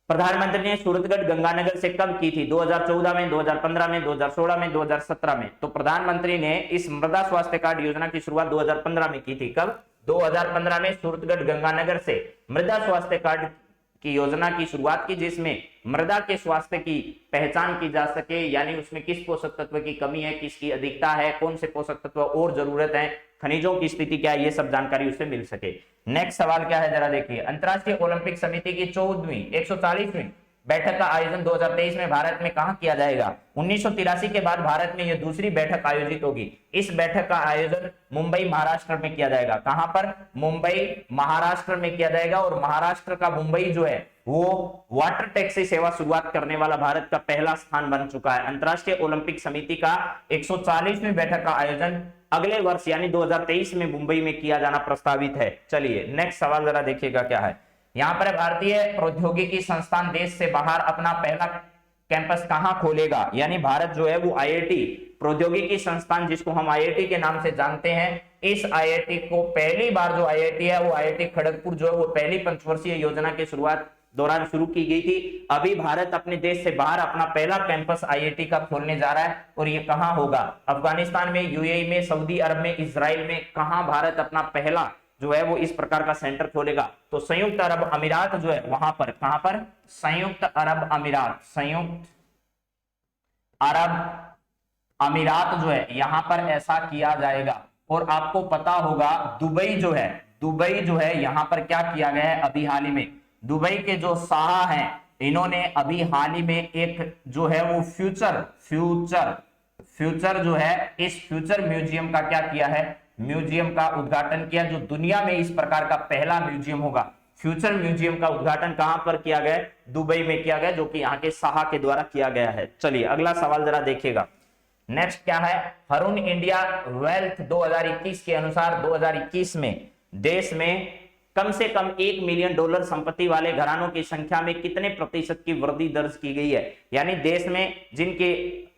प्रधानमंत्री ने सूरतगढ़ गंगानगर से कब की थी, 2014 में, 2015 में, 2016 में, 2017 में। तो प्रधानमंत्री ने इस मृदा स्वास्थ्य कार्ड योजना की शुरुआत 2015 में की थी। कब, 2015 में सूरतगढ़ गंगानगर से मृदा स्वास्थ्य कार्ड की योजना की शुरुआत की, जिसमें मृदा के स्वास्थ्य की पहचान की जा सके, यानी उसमें किस पोषक तत्व की कमी है, किसकी अधिकता है, कौन से पोषक तत्व और जरूरत है, खनिजों की स्थिति क्या है, ये सब जानकारी उससे मिल सके। नेक्स्ट सवाल क्या है जरा देखिए। अंतर्राष्ट्रीय ओलंपिक समिति की 140वीं बैठक का आयोजन 2023 में भारत में कहां किया जाएगा। 1983 के बाद भारत में यह दूसरी बैठक आयोजित होगी। इस बैठक का आयोजन मुंबई महाराष्ट्र में किया जाएगा। कहां पर, मुंबई महाराष्ट्र में किया जाएगा। और महाराष्ट्र का मुंबई जो है वो वाटर टैक्सी सेवा शुरुआत करने वाला भारत का पहला स्थान बन चुका है। अंतर्राष्ट्रीय ओलंपिक समिति का 140वीं बैठक का आयोजन अगले वर्ष यानी 2023 में मुंबई में किया जाना प्रस्तावित है। चलिए नेक्स्ट सवाल जरा देखिएगा क्या है। यहां पर भारतीय प्रौद्योगिकी संस्थान देश से बाहर अपना पहला कैंपस कहां खोलेगा, यानी भारत जो है वो आईआईटी प्रौद्योगिकी संस्थान जिसको हम आईआईटी के नाम से जानते हैं, इस आईआईटी को पहली बार जो आईआईटी है वो आईआईटी खड़गपुर जो है वो पहली पंचवर्षीय योजना की शुरुआत दौरान शुरू की गई थी। अभी भारत अपने देश से बाहर अपना पहला कैंपस आईआईटी का खोलने जा रहा है। और ये कहां होगा, अफगानिस्तान में, यूएई में, सऊदी अरब में, इजराइल में, कहां भारत अपना पहला जो है वो इस प्रकार का सेंटर खोलेगा। तो संयुक्त अरब अमीरात जो है वहां पर, कहां पर, संयुक्त अरब अमीरात, संयुक्त अरब अमीरात जो है यहां पर ऐसा किया जाएगा। और आपको पता होगा दुबई जो है यहां पर क्या किया गया है अभी हाल ही में। दुबई के जो शाह हैं इन्होंने अभी हाल ही में एक जो है वो फ्यूचर जो है, इस फ्यूचर म्यूजियम का क्या किया है, म्यूजियम का उद्घाटन किया, जो दुनिया में इस प्रकार का पहला म्यूजियम होगा। फ्यूचर म्यूजियम का उद्घाटन कहां पर किया गया, दुबई में किया गया, जो कि यहाँ के शाह के द्वारा किया गया है। चलिए अगला सवाल जरा देखिएगा। नेक्स्ट क्या है, हरून इंडिया वेल्थ 2021 के अनुसार 2021 में देश में कम से कम $1 मिलियन संपत्ति वाले घरानों की संख्या में कितने प्रतिशत की वृद्धि दर्ज की गई है? यानी देश में जिनके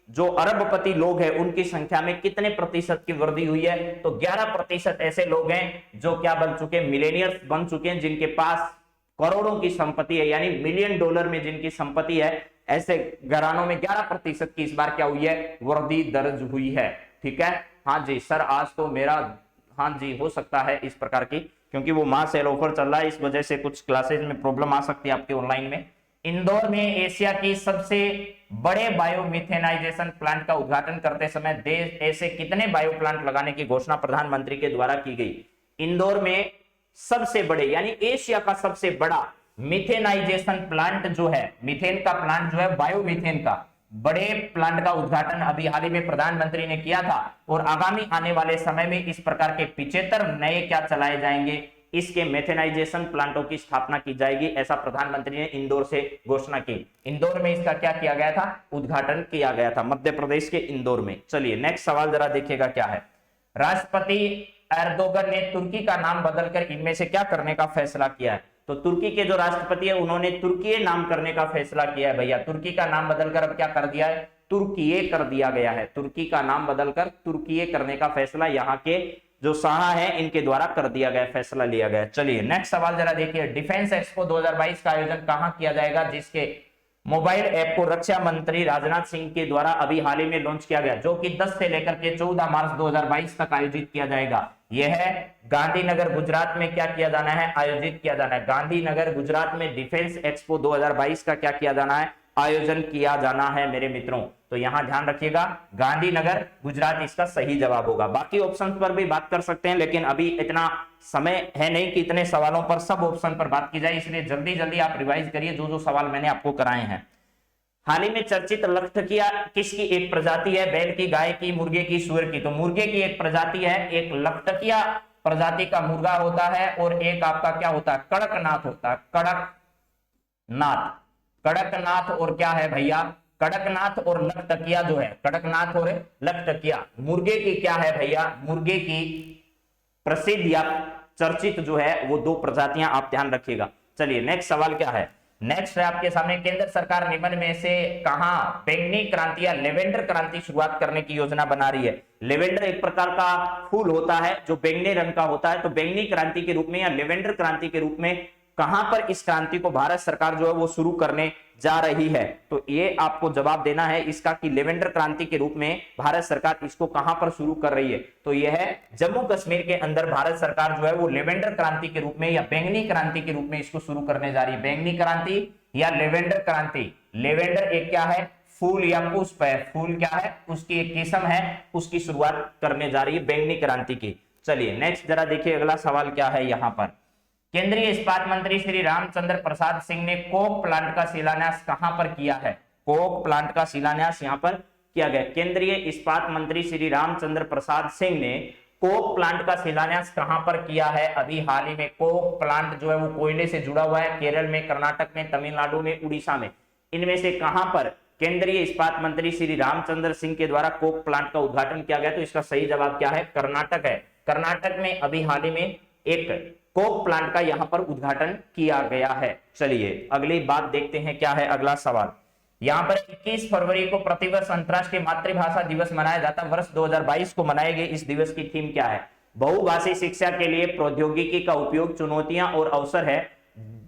जो अरबपति लोग हैं उनकी संख्या में कितने प्रतिशत की वृद्धि हुई है? तो 11% ऐसे लोग हैं जो क्या बन चुके हैं, मिलेनियर्स बन चुके हैं, जिनके पास करोड़ों की संपत्ति है, यानी $1 मिलियन में जिनकी संपत्ति है। ऐसे घरानों में 11% की इस बार क्या हुई है, वृद्धि दर्ज हुई है। ठीक है, हाँ जी सर, आज तो मेरा, हाँ जी हो सकता है इस प्रकार की, क्योंकि वो मां सेल ऑफर चल रहा है, इस वजह से कुछ क्लासेज में प्रॉब्लम आ सकती है आपके ऑनलाइन में। इंदौर में एशिया की सबसे बड़े बायोमिथेनाइजेशन प्लांट का उद्घाटन करते समय देश ऐसे कितने बायो प्लांट लगाने की घोषणा प्रधानमंत्री के द्वारा की गई? इंदौर में सबसे बड़े यानी एशिया का सबसे बड़ा मिथेनाइजेशन प्लांट जो है, मीथेन का प्लांट जो है, बायोमीथेन का बड़े प्लांट का उद्घाटन अभी हाल ही में प्रधानमंत्री ने किया था। और आगामी आने वाले समय में इस प्रकार के 75 नए क्या चलाए जाएंगे, इसके मेथेनाइजेशन प्लांटों की स्थापना की जाएगी, ऐसा प्रधानमंत्री ने इंदौर से घोषणा की। इंदौर में इसका क्या किया गया था, उद्घाटन किया गया था, मध्य प्रदेश के इंदौर में। चलिए नेक्स्ट सवाल जरा देखिएगा क्या है। राष्ट्रपति एर्दोगन ने तुर्की का नाम बदलकर इनमें से क्या करने का फैसला किया है? तो तुर्की के जो राष्ट्रपति है उन्होंने तुर्की नाम करने का फैसला किया है भैया। तुर्की का नाम बदलकर अब क्या कर दिया है, तुर्की कर दिया गया है। तुर्की का नाम बदलकर तुर्की करने का फैसला यहाँ के जो शाह है इनके द्वारा कर दिया गया, फैसला लिया गया। चलिए नेक्स्ट सवाल जरा देखिए। डिफेंस एक्सपो 2022 का आयोजन कहां किया जाएगा, जिसके मोबाइल ऐप को रक्षा मंत्री राजनाथ सिंह के द्वारा अभी हाल ही में लॉन्च किया गया, जो कि 10 से लेकर के 14 मार्च 2022 तक आयोजित किया जाएगा। यह है गांधीनगर गुजरात में क्या किया जाना है, आयोजित किया जाना है। गांधीनगर गुजरात में डिफेंस एक्सपो 2022 का क्या किया जाना है, आयोजन किया जाना है मेरे मित्रों। तो यहां ध्यान रखिएगा, गांधीनगर गुजरात इसका सही जवाब होगा। बाकी ऑप्शन पर भी बात कर सकते हैं, लेकिन अभी इतना समय है नहीं कि इतने सवालों पर सब ऑप्शन पर बात की जाए, इसलिए जल्दी जल्दी आप रिवाइज करिए जो जो सवाल मैंने आपको कराए हैं। हाल ही में चर्चित लखटकिया किसकी एक प्रजाति है? बैल की, गाय की, मुर्गे की, सुअर की? तो मुर्गे की एक प्रजाति है, एक लखटकिया प्रजाति का मुर्गा होता है, और एक आपका क्या होता है, कड़कनाथ होता है, कड़कनाथ। कड़कनाथ और क्या है भैया, कड़कनाथ और लखटकिया जो है, कड़कनाथ और लखटकिया। मुर्गे की क्या है भैया, मुर्गे की प्रसिद्ध या चर्चित जो है वो 2 प्रजातियां, आप ध्यान रखिएगा। चलिए नेक्स्ट सवाल क्या है, नेक्स्ट है आपके सामने। केंद्र सरकार निम्न में से कहां बैंगनी क्रांति या लेवेंडर क्रांति शुरुआत करने की योजना बना रही है? लेवेंडर एक प्रकार का फूल होता है जो बैंगनी रंग का होता है, तो बैंगनी क्रांति के रूप में या लेवेंडर क्रांति के रूप में कहां पर इस क्रांति को भारत सरकार जो है वो शुरू करने जा रही है? तो ये आपको जवाब देना है इसका कि लेवेंडर क्रांति के रूप में भारत सरकार इसको कहां पर शुरू कर रही है। तो यह है जम्मू कश्मीर के अंदर भारत सरकार जो है वो लेवेंडर क्रांति के रूप में या बैंगनी क्रांति के रूप में इसको शुरू करने जा रही है। बैंगनी क्रांति या लेवेंडर क्रांति। लेवेंडर एक क्या है, फूल या पुष्प है, फूल क्या है, उसकी एक किस्म है, उसकी शुरुआत करने जा रही है बैंगनी क्रांति की। चलिए नेक्स्ट जरा देखिए अगला सवाल क्या है यहाँ पर। केंद्रीय इस्पात मंत्री श्री रामचंद्र प्रसाद सिंह ने कोक प्लांट का शिलान्यास कहां पर किया है? कोक प्लांट का शिलान्यास यहां पर किया गया। केंद्रीय इस्पात मंत्री श्री रामचंद्र प्रसाद सिंह ने कोक प्लांट का शिलान्यास कहां पर किया है? अभी हाल ही में कोक प्लांट जो है वो कोयले से जुड़ा हुआ है, केरल में, कर्नाटक में, तमिलनाडु में, उड़ीसा में। इनमें से कहां पर केंद्रीय इस्पात मंत्री श्री रामचंद्र सिंह के द्वारा कोक प्लांट का उद्घाटन किया गया? तो इसका सही जवाब क्या है, कर्नाटक है। कर्नाटक में अभी हाल ही में एक कोक प्लांट का यहां पर उद्घाटन किया गया है। चलिए अगली बात देखते हैं क्या है अगला सवाल। यहां पर 21 फरवरी को प्रतिवर्ष अंतर्राष्ट्रीय मातृभाषा दिवस मनाया जाता है। वर्ष 2022 को मनाए गए इस दिवस की थीम क्या है? बहुभाषी शिक्षा के लिए प्रौद्योगिकी का उपयोग, चुनौतियां और अवसर है।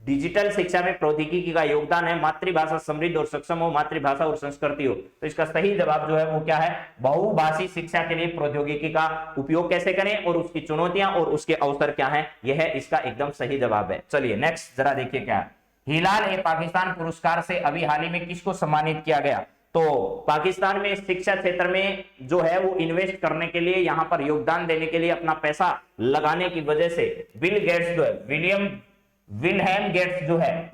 डिजिटल शिक्षा में प्रौद्योगिकी का योगदान है। मातृभाषा समृद्ध और सक्षम हो, मातृभाषा और संस्कृति हो। तो इसका सही जवाब जो है वो क्या है, बहुभाषी शिक्षा के लिए प्रौद्योगिकी का उपयोग कैसे करें और उसकी चुनौतियां और उसके अवसर क्या है, यह है इसका एकदम सही जवाब है। चलिए नेक्स्ट जरा देखिए क्या है। हिलाल-ए-पाकिस्तान पुरस्कार से अभी हाल ही में किसको सम्मानित किया गया? तो पाकिस्तान में शिक्षा क्षेत्र में जो है वो इन्वेस्ट करने के लिए, यहां पर योगदान देने के लिए, अपना पैसा लगाने की वजह से बिल गेट्स जो है, विल्हेम गेट्स जो है,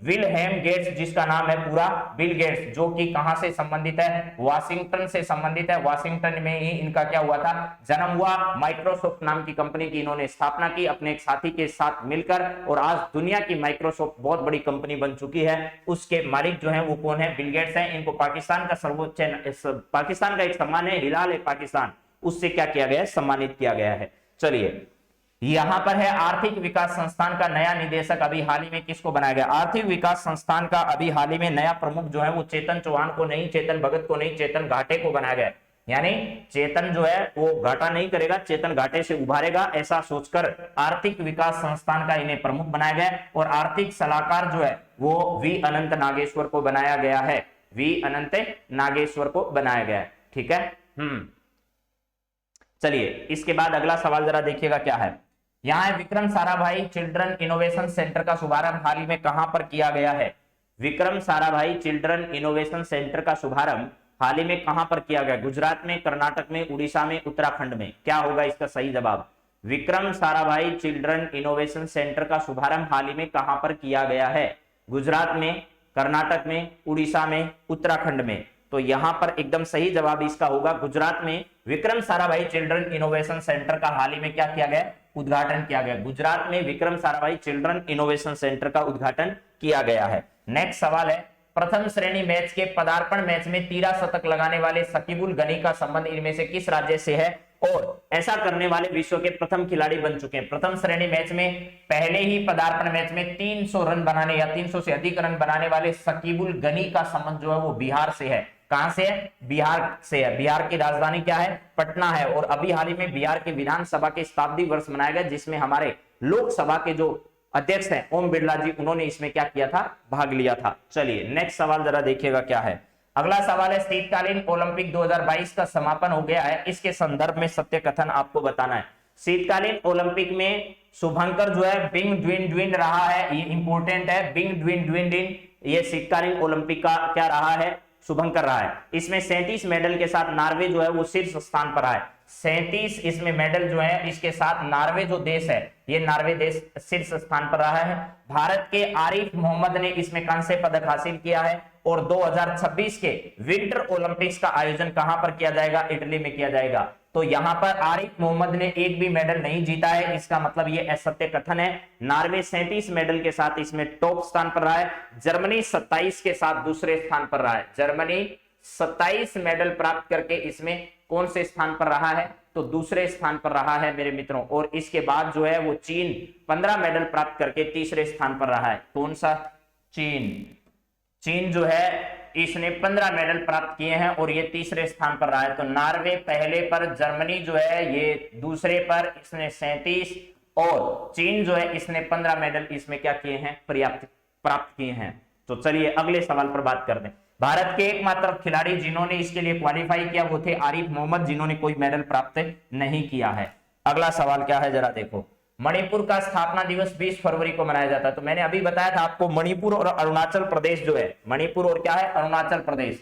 विल्हेम गेट्स जिसका नाम है पूरा बिल गेट्स, जो कि कहां से संबंधित है, वाशिंगटन से संबंधित है। वाशिंगटन में ही इनका क्या हुआ था, जन्म हुआ। माइक्रोसॉफ्ट नाम की कंपनी की इन्होंने स्थापना की अपने एक साथी के साथ मिलकर, और आज दुनिया की माइक्रोसॉफ्ट बहुत बड़ी कंपनी बन चुकी है। उसके मालिक जो है वो कौन है, बिल गेट्स है। इनको पाकिस्तान का सर्वोच्च, पाकिस्तान का एक सम्मान है हिलाल-ए-पाकिस्तान, उससे क्या किया गया है, सम्मानित किया गया है। चलिए यहां पर है आर्थिक विकास संस्थान का नया निदेशक अभी हाल ही में किसको बनाया गया? आर्थिक विकास संस्थान का अभी हाल ही में नया प्रमुख जो है वो चेतन चौहान को नहीं, चेतन भगत को नहीं, चेतन घाटे को बनाया गया। यानी चेतन जो है वो घाटा नहीं करेगा, चेतन घाटे से उभारेगा, ऐसा सोचकर आर्थिक विकास संस्थान का इन्हें प्रमुख बनाया गया। और आर्थिक सलाहकार जो है वो वी अनंत नागेश्वर को बनाया गया है, वी अनंत नागेश्वर को बनाया गया है। ठीक है। चलिए इसके बाद अगला सवाल जरा देखिएगा क्या है। यहाँ है Vikram Sarabhai children innovation centre का शुभारंभ हाल ही में कहां पर किया गया है? Vikram Sarabhai children innovation centre का शुभारंभ हाल ही में कहां पर किया गया? गुजरात में, कर्नाटक में, उड़ीसा में, उत्तराखंड में? क्या होगा इसका सही जवाब? Vikram Sarabhai children innovation centre का शुभारंभ हाल ही में कहां पर किया गया है? गुजरात में, कर्नाटक में, उड़ीसा में, उत्तराखंड में? तो यहां पर एकदम सही जवाब इसका होगा गुजरात में Vikram Sarabhai children innovation centre का हाल ही में क्या किया गया? उद्घाटन किया गया। गुजरात में Vikram Sarabhai children innovation centre का उद्घाटन किया गया है। नेक्स्ट सवाल है, प्रथम श्रेणी मैच के पदार्पण मैच में 13 शतक लगाने वाले शकीबुल गनी का संबंध इनमें से किस राज्य से है और ऐसा करने वाले विश्व के प्रथम खिलाड़ी बन चुके हैं? प्रथम श्रेणी मैच में पहले ही पदार्पण मैच में 300 रन बनाने या 300 से अधिक रन बनाने वाले शकीबुल गनी का संबंध जो है वो बिहार से है। कहां से है? बिहार से है। बिहार की राजधानी क्या है? पटना है। और अभी हाल ही में बिहार के विधानसभा के शताब्दी वर्ष मनाया गया जिसमें हमारे लोकसभा के जो अध्यक्ष हैं ओम बिरला जी, उन्होंने इसमें क्या किया था? भाग लिया था। चलिए नेक्स्ट सवाल जरा देखिएगा क्या है। अगला सवाल है, शीतकालीन ओलंपिक 2022 का समापन हो गया है, इसके संदर्भ में सत्य कथन आपको बताना है। शीतकालीन ओलंपिक में शुभंकर जो है बिंग ड्विन ड्विन रहा है, ये इंपॉर्टेंट है। बिंग ड्विन ड्विन डिन ये शीतकालीन ओलंपिक का क्या रहा है? शुभंकर रहा है। इसमें 37 मेडल के साथ नार्वे जो है वो शीर्ष स्थान पर रहा है। 37 इसमें मेडल जो है, इसके साथ नार्वे जो देश है, ये नार्वे देश शीर्ष स्थान पर रहा है। भारत के आरिफ मोहम्मद ने इसमें कांस्य पदक हासिल किया है। और 2026 के विंटर ओलंपिक्स का आयोजन कहां पर किया जाएगा? इटली में किया जाएगा। तो यहां पर आरिफ मोहम्मद ने एक भी मेडल नहीं जीता है, इसका मतलब ये असत्य कथन है। नार्वे 37 मेडल के साथ इसमें टॉप स्थान पर रहा है। जर्मनी 27 के साथ दूसरे स्थान पर रहा है। जर्मनी 27 मेडल प्राप्त करके इसमें कौन से स्थान पर रहा है? तो दूसरे स्थान पर रहा है मेरे मित्रों। और इसके बाद जो है वो चीन 15 मेडल प्राप्त करके तीसरे स्थान पर रहा है। कौन सा? चीन जो है इसने 15 मेडल प्राप्त किए हैं और ये तीसरे स्थान पर रहा है। तो नार्वे पहले पर, जर्मनी जो है ये दूसरे पर, इसने 37 और चीन जो है इसने 15 मेडल इसमें क्या किए हैं? प्राप्त किए हैं। तो चलिए अगले सवाल पर बात करते हैं। भारत के एकमात्र खिलाड़ी जिन्होंने इसके लिए क्वालिफाई किया वो थे आरिफ मोहम्मद, जिन्होंने कोई मेडल प्राप्त नहीं किया है। अगला सवाल क्या है जरा देखो। मणिपुर का स्थापना दिवस 20 फरवरी को मनाया जाता है। तो मैंने अभी बताया था आपको मणिपुर और अरुणाचल प्रदेश जो है, मणिपुर और क्या है? अरुणाचल प्रदेश।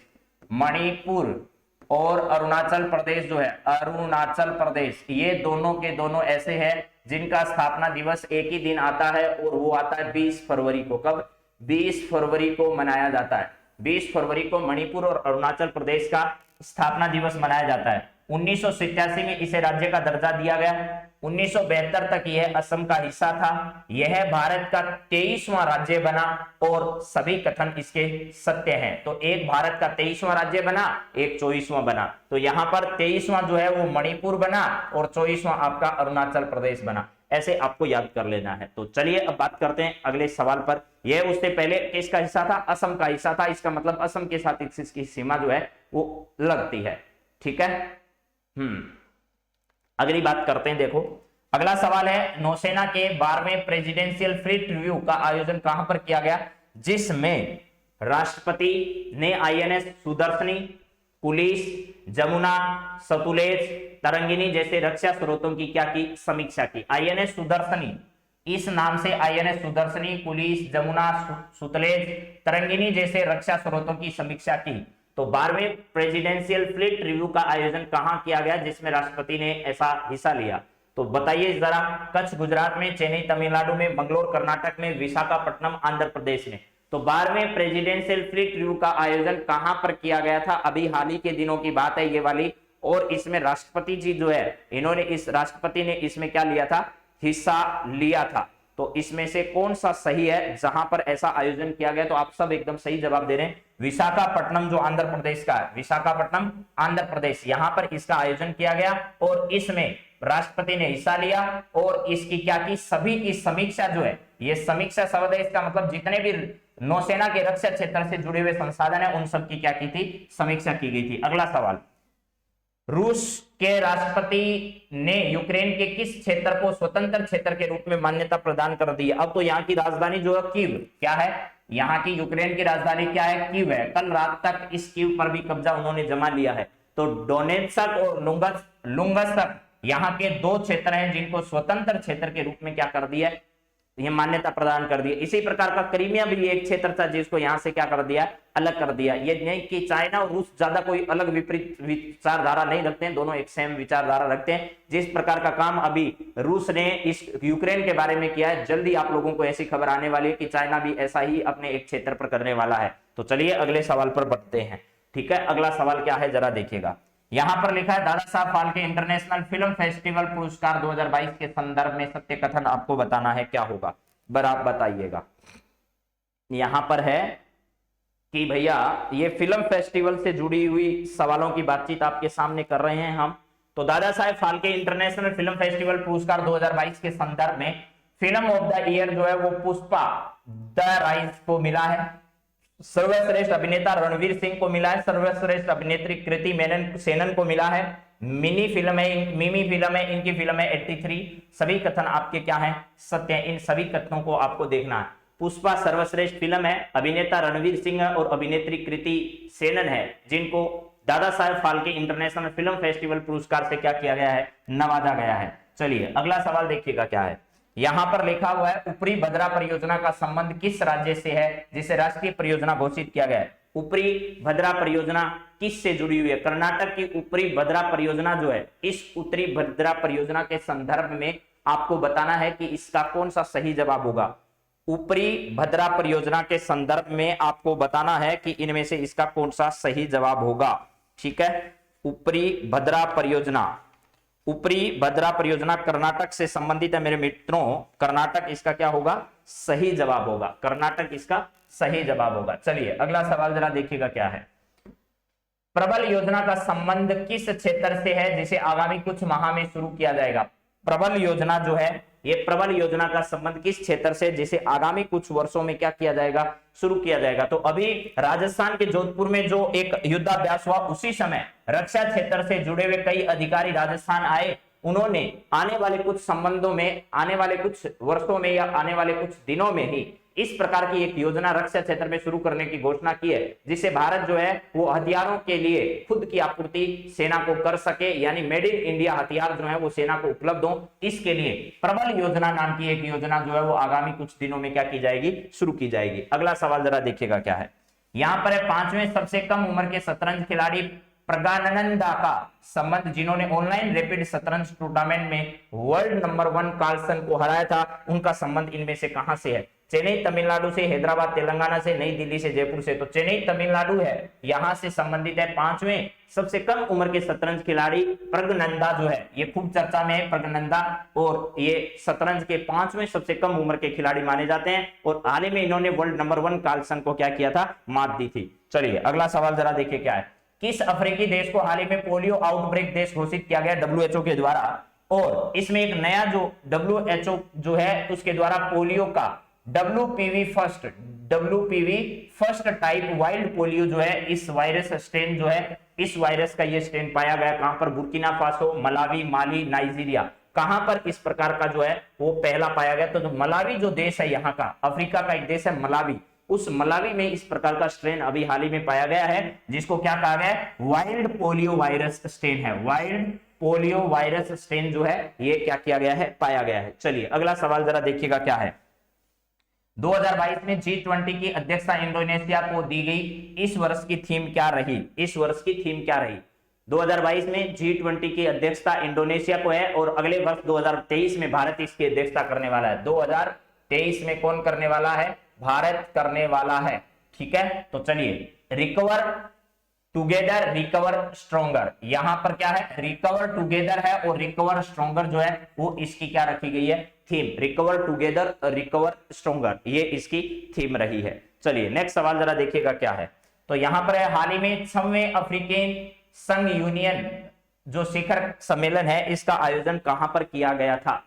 मणिपुर और अरुणाचल प्रदेश जो है, अरुणाचल प्रदेश, ये दोनों के दोनों ऐसे हैं जिनका स्थापना दिवस एक ही दिन आता है और वो आता है 20 फरवरी को। कब? 20 फरवरी को मनाया जाता है। 20 फरवरी को मणिपुर और अरुणाचल प्रदेश का स्थापना दिवस मनाया जाता है। 1987 में इसे राज्य का दर्जा दिया गया। 1972 तक यह असम का हिस्सा था। यह भारत का 23वां राज्य बना और सभी कथन इसके सत्य हैं। तो एक भारत का 23वां राज्य बना, एक 24वां बना। तो यहां पर 23वां जो है वो मणिपुर बना और 24वां आपका अरुणाचल प्रदेश बना। ऐसे आपको याद कर लेना है। तो चलिए अब बात करते हैं अगले सवाल पर। यह उससे पहले किसका हिस्सा था? असम का हिस्सा था। इसका मतलब असम के साथ इसकी सीमा जो है वो लगती है। ठीक है। अगली बात करते हैं। देखो अगला सवाल है, नौसेना के 12वें प्रेसिडेंशियल फ्लीट रिव्यू का आयोजन कहां पर किया गया? जिसमें राष्ट्रपति ने आईएनएस सुदर्शनी, पुलिस, जमुना, सतलुज, तरंगिनी जैसे रक्षा स्रोतों की क्या की? समीक्षा की। आईएनएस सुदर्शनी, इस नाम से आईएनएस सुदर्शनी, पुलिस, जमुना, सतलुज, तरंगिनी जैसे रक्षा स्रोतों की समीक्षा की। तो 12वें प्रेसिडेंशियल फ्लीट रिव्यू का आयोजन कहां किया गया जिसमें राष्ट्रपति ने ऐसा हिस्सा लिया? तो बताइए जरा। कच्छ गुजरात में, चेन्नई तमिलनाडु में, मंगलोर कर्नाटक में, विशाखापट्टनम आंध्र प्रदेश में। तो 12वें प्रेसिडेंशियल फ्लीट रिव्यू का आयोजन कहां पर किया गया था? अभी हाल ही के दिनों की बात है ये वाली। और इसमें राष्ट्रपति जी जो है, राष्ट्रपति ने इसमें क्या लिया था? हिस्सा लिया था। तो इसमें से कौन सा सही है जहां पर ऐसा आयोजन किया गया? तो आप सब एकदम सही जवाब दे रहे हैं। विशाखापट्टनम जो आंध्र प्रदेश का है, विशाखापट्टनम आंध्र प्रदेश, यहां पर इसका आयोजन किया गया। और इसमें राष्ट्रपति ने हिस्सा लिया और इसकी क्या की, सभी की समीक्षा जो है, ये समीक्षा शब्द है, इसका मतलब जितने भी नौसेना के रक्षा क्षेत्र से जुड़े हुए संसाधन है उन सब की क्या की थी, समीक्षा की गई थी। अगला सवाल, रूस के राष्ट्रपति ने यूक्रेन के किस क्षेत्र को स्वतंत्र क्षेत्र के रूप में मान्यता प्रदान कर दी है? अब तो यहाँ की राजधानी जो है कीव, क्या है, यहाँ की यूक्रेन की राजधानी क्या है, कीव है। कल रात तक इस कीव पर भी कब्जा उन्होंने जमा लिया है। तो डोनेत्स्क और लुंगस्क यहाँ के दो क्षेत्र हैं जिनको स्वतंत्र क्षेत्र के रूप में क्या कर दिया है, ये मान्यता प्रदान कर दी। इसी प्रकार का क्रीमिया भी एक क्षेत्र था जिसको यहां से क्या कर दिया, अलग कर दिया। ये नहीं कि चाइना और रूस ज्यादा कोई अलग विपरीत विचारधारा नहीं रखते हैं, दोनों एक सेम विचारधारा रखते हैं। जिस प्रकार का काम अभी रूस ने इस यूक्रेन के बारे में किया है, जल्दी आप लोगों को ऐसी खबर आने वाली है कि चाइना भी ऐसा ही अपने एक क्षेत्र पर करने वाला है। तो चलिए अगले सवाल पर बढ़ते हैं। ठीक है, अगला सवाल क्या है जरा देखिएगा। यहां पर लिखा है, Dada Saheb Phalke international film festival पुरस्कार 2022 के संदर्भ में सत्य कथन आपको बताना है, क्या होगा आप बताइएगा। यहां पर है कि भैया ये फिल्म फेस्टिवल से जुड़ी हुई सवालों की बातचीत आपके सामने कर रहे हैं हम। तो Dada Saheb Phalke international film festival पुरस्कार 2022 के संदर्भ में फिल्म ऑफ द ईयर जो है वो पुष्पा द राइज को मिला है। सर्वश्रेष्ठ अभिनेता रणवीर सिंह को मिला है। सर्वश्रेष्ठ अभिनेत्री कृति सेनन को मिला है। मिमी फिल्म है, इनकी फिल्म है 83। सभी कथन आपके क्या हैं, सत्य है। इन सभी कथनों को आपको देखना है। पुष्पा सर्वश्रेष्ठ फिल्म है, अभिनेता रणवीर सिंह है और अभिनेत्री कृति सेनन है, जिनको Dada Saheb Phalke international film festival पुरस्कार से क्या किया गया है, नवाजा गया है। चलिए अगला सवाल देखिएगा क्या है। यहां पर लिखा हुआ है, ऊपरी भद्रा परियोजना का संबंध किस राज्य से है जिसे राष्ट्रीय परियोजना घोषित किया गया है? ऊपरी भद्रा परियोजना किस से जुड़ी हुई है? कर्नाटक की ऊपरी भद्रा परियोजना जो है, इस उत्तरी भद्रा परियोजना के संदर्भ में आपको बताना है कि इसका कौन सा सही जवाब होगा। ऊपरी भद्रा परियोजना के संदर्भ में आपको बताना है कि इनमें से इसका कौन सा सही जवाब होगा। ठीक है, ऊपरी भद्रा परियोजना कर्नाटक से संबंधित है मेरे मित्रों। कर्नाटक इसका क्या होगा, सही जवाब होगा। कर्नाटक इसका सही जवाब होगा। चलिए अगला सवाल जरा देखिएगा क्या है। प्रबल योजना का संबंध किस क्षेत्र से है जिसे आगामी कुछ माह में शुरू किया जाएगा? प्रबल योजना जो है, ये प्रबल योजना का संबंध किस क्षेत्र से जिसे आगामी कुछ वर्षों में क्या किया जाएगा, शुरू किया जाएगा? तो अभी राजस्थान के जोधपुर में जो एक युद्धाभ्यास हुआ, उसी समय रक्षा क्षेत्र से जुड़े हुए कई अधिकारी राजस्थान आए। उन्होंने आने वाले कुछ संबंधों में, आने वाले कुछ वर्षों में या आने वाले कुछ दिनों में ही इस प्रकार की एक योजना रक्षा क्षेत्र में शुरू करने की घोषणा की है, जिससे भारत जो है वो हथियारों के लिए खुद की आपूर्ति सेना को कर सके, यानी मेड इन इंडिया हथियार जो है वो सेना को उपलब्ध हो। इसके लिए प्रबल योजना नाम की एक योजना जो है वो आगामी कुछ दिनों में क्या की जाएगी, शुरू की जाएगी। अगला सवाल जरा देखिएगा क्या है। यहां पर है, 5वें सबसे कम उम्र के शतरंज खिलाड़ी प्रज्ञानंदा का संबंध जिन्होंने ऑनलाइन रैपिड शतरंज टूर्नामेंट में वर्ल्ड नंबर 1 कार्लसन को हराया था, उनका संबंध इनमें से कहां से है? चेन्नई तमिलनाडु से, हैदराबाद तेलंगाना से, नई दिल्ली से, जयपुर से। तो चेन्नई तमिलनाडु है, यहां से संबंधित है 5वें सबसे कम उम्र के शतरंज खिलाड़ी प्रज्ञानंदा जो है, ये खूब चर्चा में है प्रज्ञानंदा, और ये शतरंज के 5वें सबसे कम उम्र के खिलाड़ी माने जाते हैं। और हाल ही में इन्होंने वर्ल्ड नंबर 1 कार्लसन को क्या किया था, मात दी थी। चलिए अगला सवाल जरा देखिए क्या है। किस अफ्रीकी देश को हाल ही में पोलियो आउटब्रेक देश घोषित किया गया WHO के द्वारा? और इसमें एक नया जो WHO जो है उसके द्वारा पोलियो का WPV first type wild polio जो है, इस वायरस स्ट्रेन जो है, इस वायरस का ये स्ट्रेन पाया गया कहां पर? बुर्किना फासो, मलावी, माली, नाइजीरिया, कहां पर इस प्रकार का जो है वो पहला पाया गया? तो जो मलावी जो देश है, यहाँ का अफ्रीका का एक देश है मलावी, उस मलावी में इस प्रकार का स्ट्रेन अभी हाल ही में पाया गया है, जिसको क्या कहा गया है? वाइल्ड पोलियो वायरस स्ट्रेन है। वाइल्ड पोलियो वायरस स्ट्रेन जो है ये क्या किया गया है, पाया गया है। चलिए अगला सवाल जरा देखिएगा क्या है। 2022 में G20 की अध्यक्षता इंडोनेशिया को दी गई, इस वर्ष की थीम क्या रही? इस वर्ष की थीम क्या रही? 2022 में G20 की अध्यक्षता इंडोनेशिया को है और अगले वर्ष 2023 में भारत इसकी अध्यक्षता करने वाला है। 2023 में कौन करने वाला है? भारत करने वाला है। ठीक है, तो चलिए, रिकवर टुगेदर रिकवर स्ट्रॉन्गर, यहां पर क्या है? रिकवर टुगेदर है और रिकवर स्ट्रॉन्गर जो है वो इसकी क्या रखी गई है, theme. Recover together recover stronger, ये इसकी थीम रही है। चलिए नेक्स्ट सवाल जरा देखिएगा क्या है। तो यहां पर है, हाल ही में 6वें अफ्रीकन संघ यूनियन जो शिखर सम्मेलन है इसका आयोजन कहां पर किया गया था?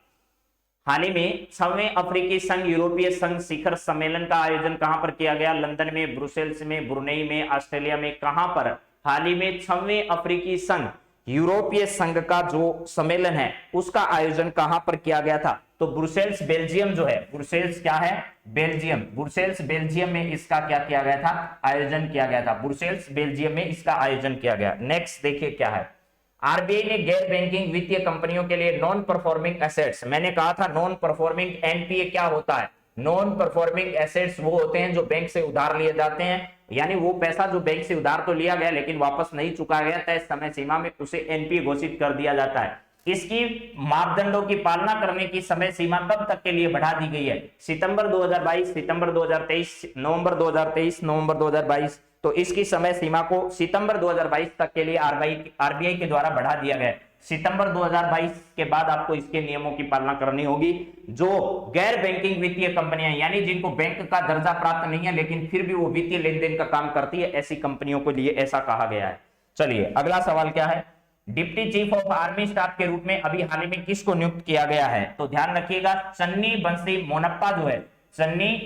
हाल ही में 6वें अफ्रीकी संघ यूरोपीय संघ शिखर सम्मेलन का आयोजन कहां पर किया गया? लंदन में, ब्रुसेल्स में, ब्रुनेई में, ऑस्ट्रेलिया में, कहां पर? हाल ही में 6वें अफ्रीकी संघ यूरोपीय संघ का जो सम्मेलन है उसका आयोजन कहां पर किया गया था? तो ब्रुसेल्स बेल्जियम जो है, ब्रुसेल्स क्या है? बेल्जियम, ब्रुसेल्स बेल्जियम में इसका क्या किया गया था? आयोजन किया गया था। ब्रुसेल्स बेल्जियम में इसका आयोजन किया गया। नेक्स्ट देखिए क्या है, आरबीआई ने गैर बैंकिंग वित्तीय कंपनियों के लिए नॉन परफॉर्मिंग एसेट्स, मैंने कहा था नॉन परफॉर्मिंग एनपीए क्या होता है? नॉन परफॉर्मिंग एसेट्स वो होते हैं जो बैंक से उधार लिए जाते हैं, यानी वो पैसा जो बैंक से उधार तो लिया गया लेकिन वापस नहीं चुका गया तय समय सीमा में, उसे एनपीए घोषित कर दिया जाता है। इसकी मापदंडों की पालना करने की समय सीमा कब तक के लिए बढ़ा दी गई है? सितंबर 2022, सितंबर 2023, नवंबर 2023, नवंबर 2022। तो इसकी समय सीमा को सितंबर 2022 तक के लिए आरबीआई के द्वारा बढ़ा दिया गया। सितंबर 2022 के बाद आपको इसके नियमों की पालना करनी होगी। जो गैर बैंकिंग वित्तीय कंपनियां, यानी जिनको बैंक का दर्जा प्राप्त नहीं है लेकिन फिर भी वो वित्तीय लेन देन का काम करती है, ऐसी कंपनियों के लिए ऐसा कहा गया है। चलिए अगला सवाल क्या है, deputy chief of army staff के रूप में अभी हाल ही में किसको नियुक्त किया गया है? तो ध्यान रखिएगा, चन्नी बंसी मोनप्पा जो है, चन्नीरा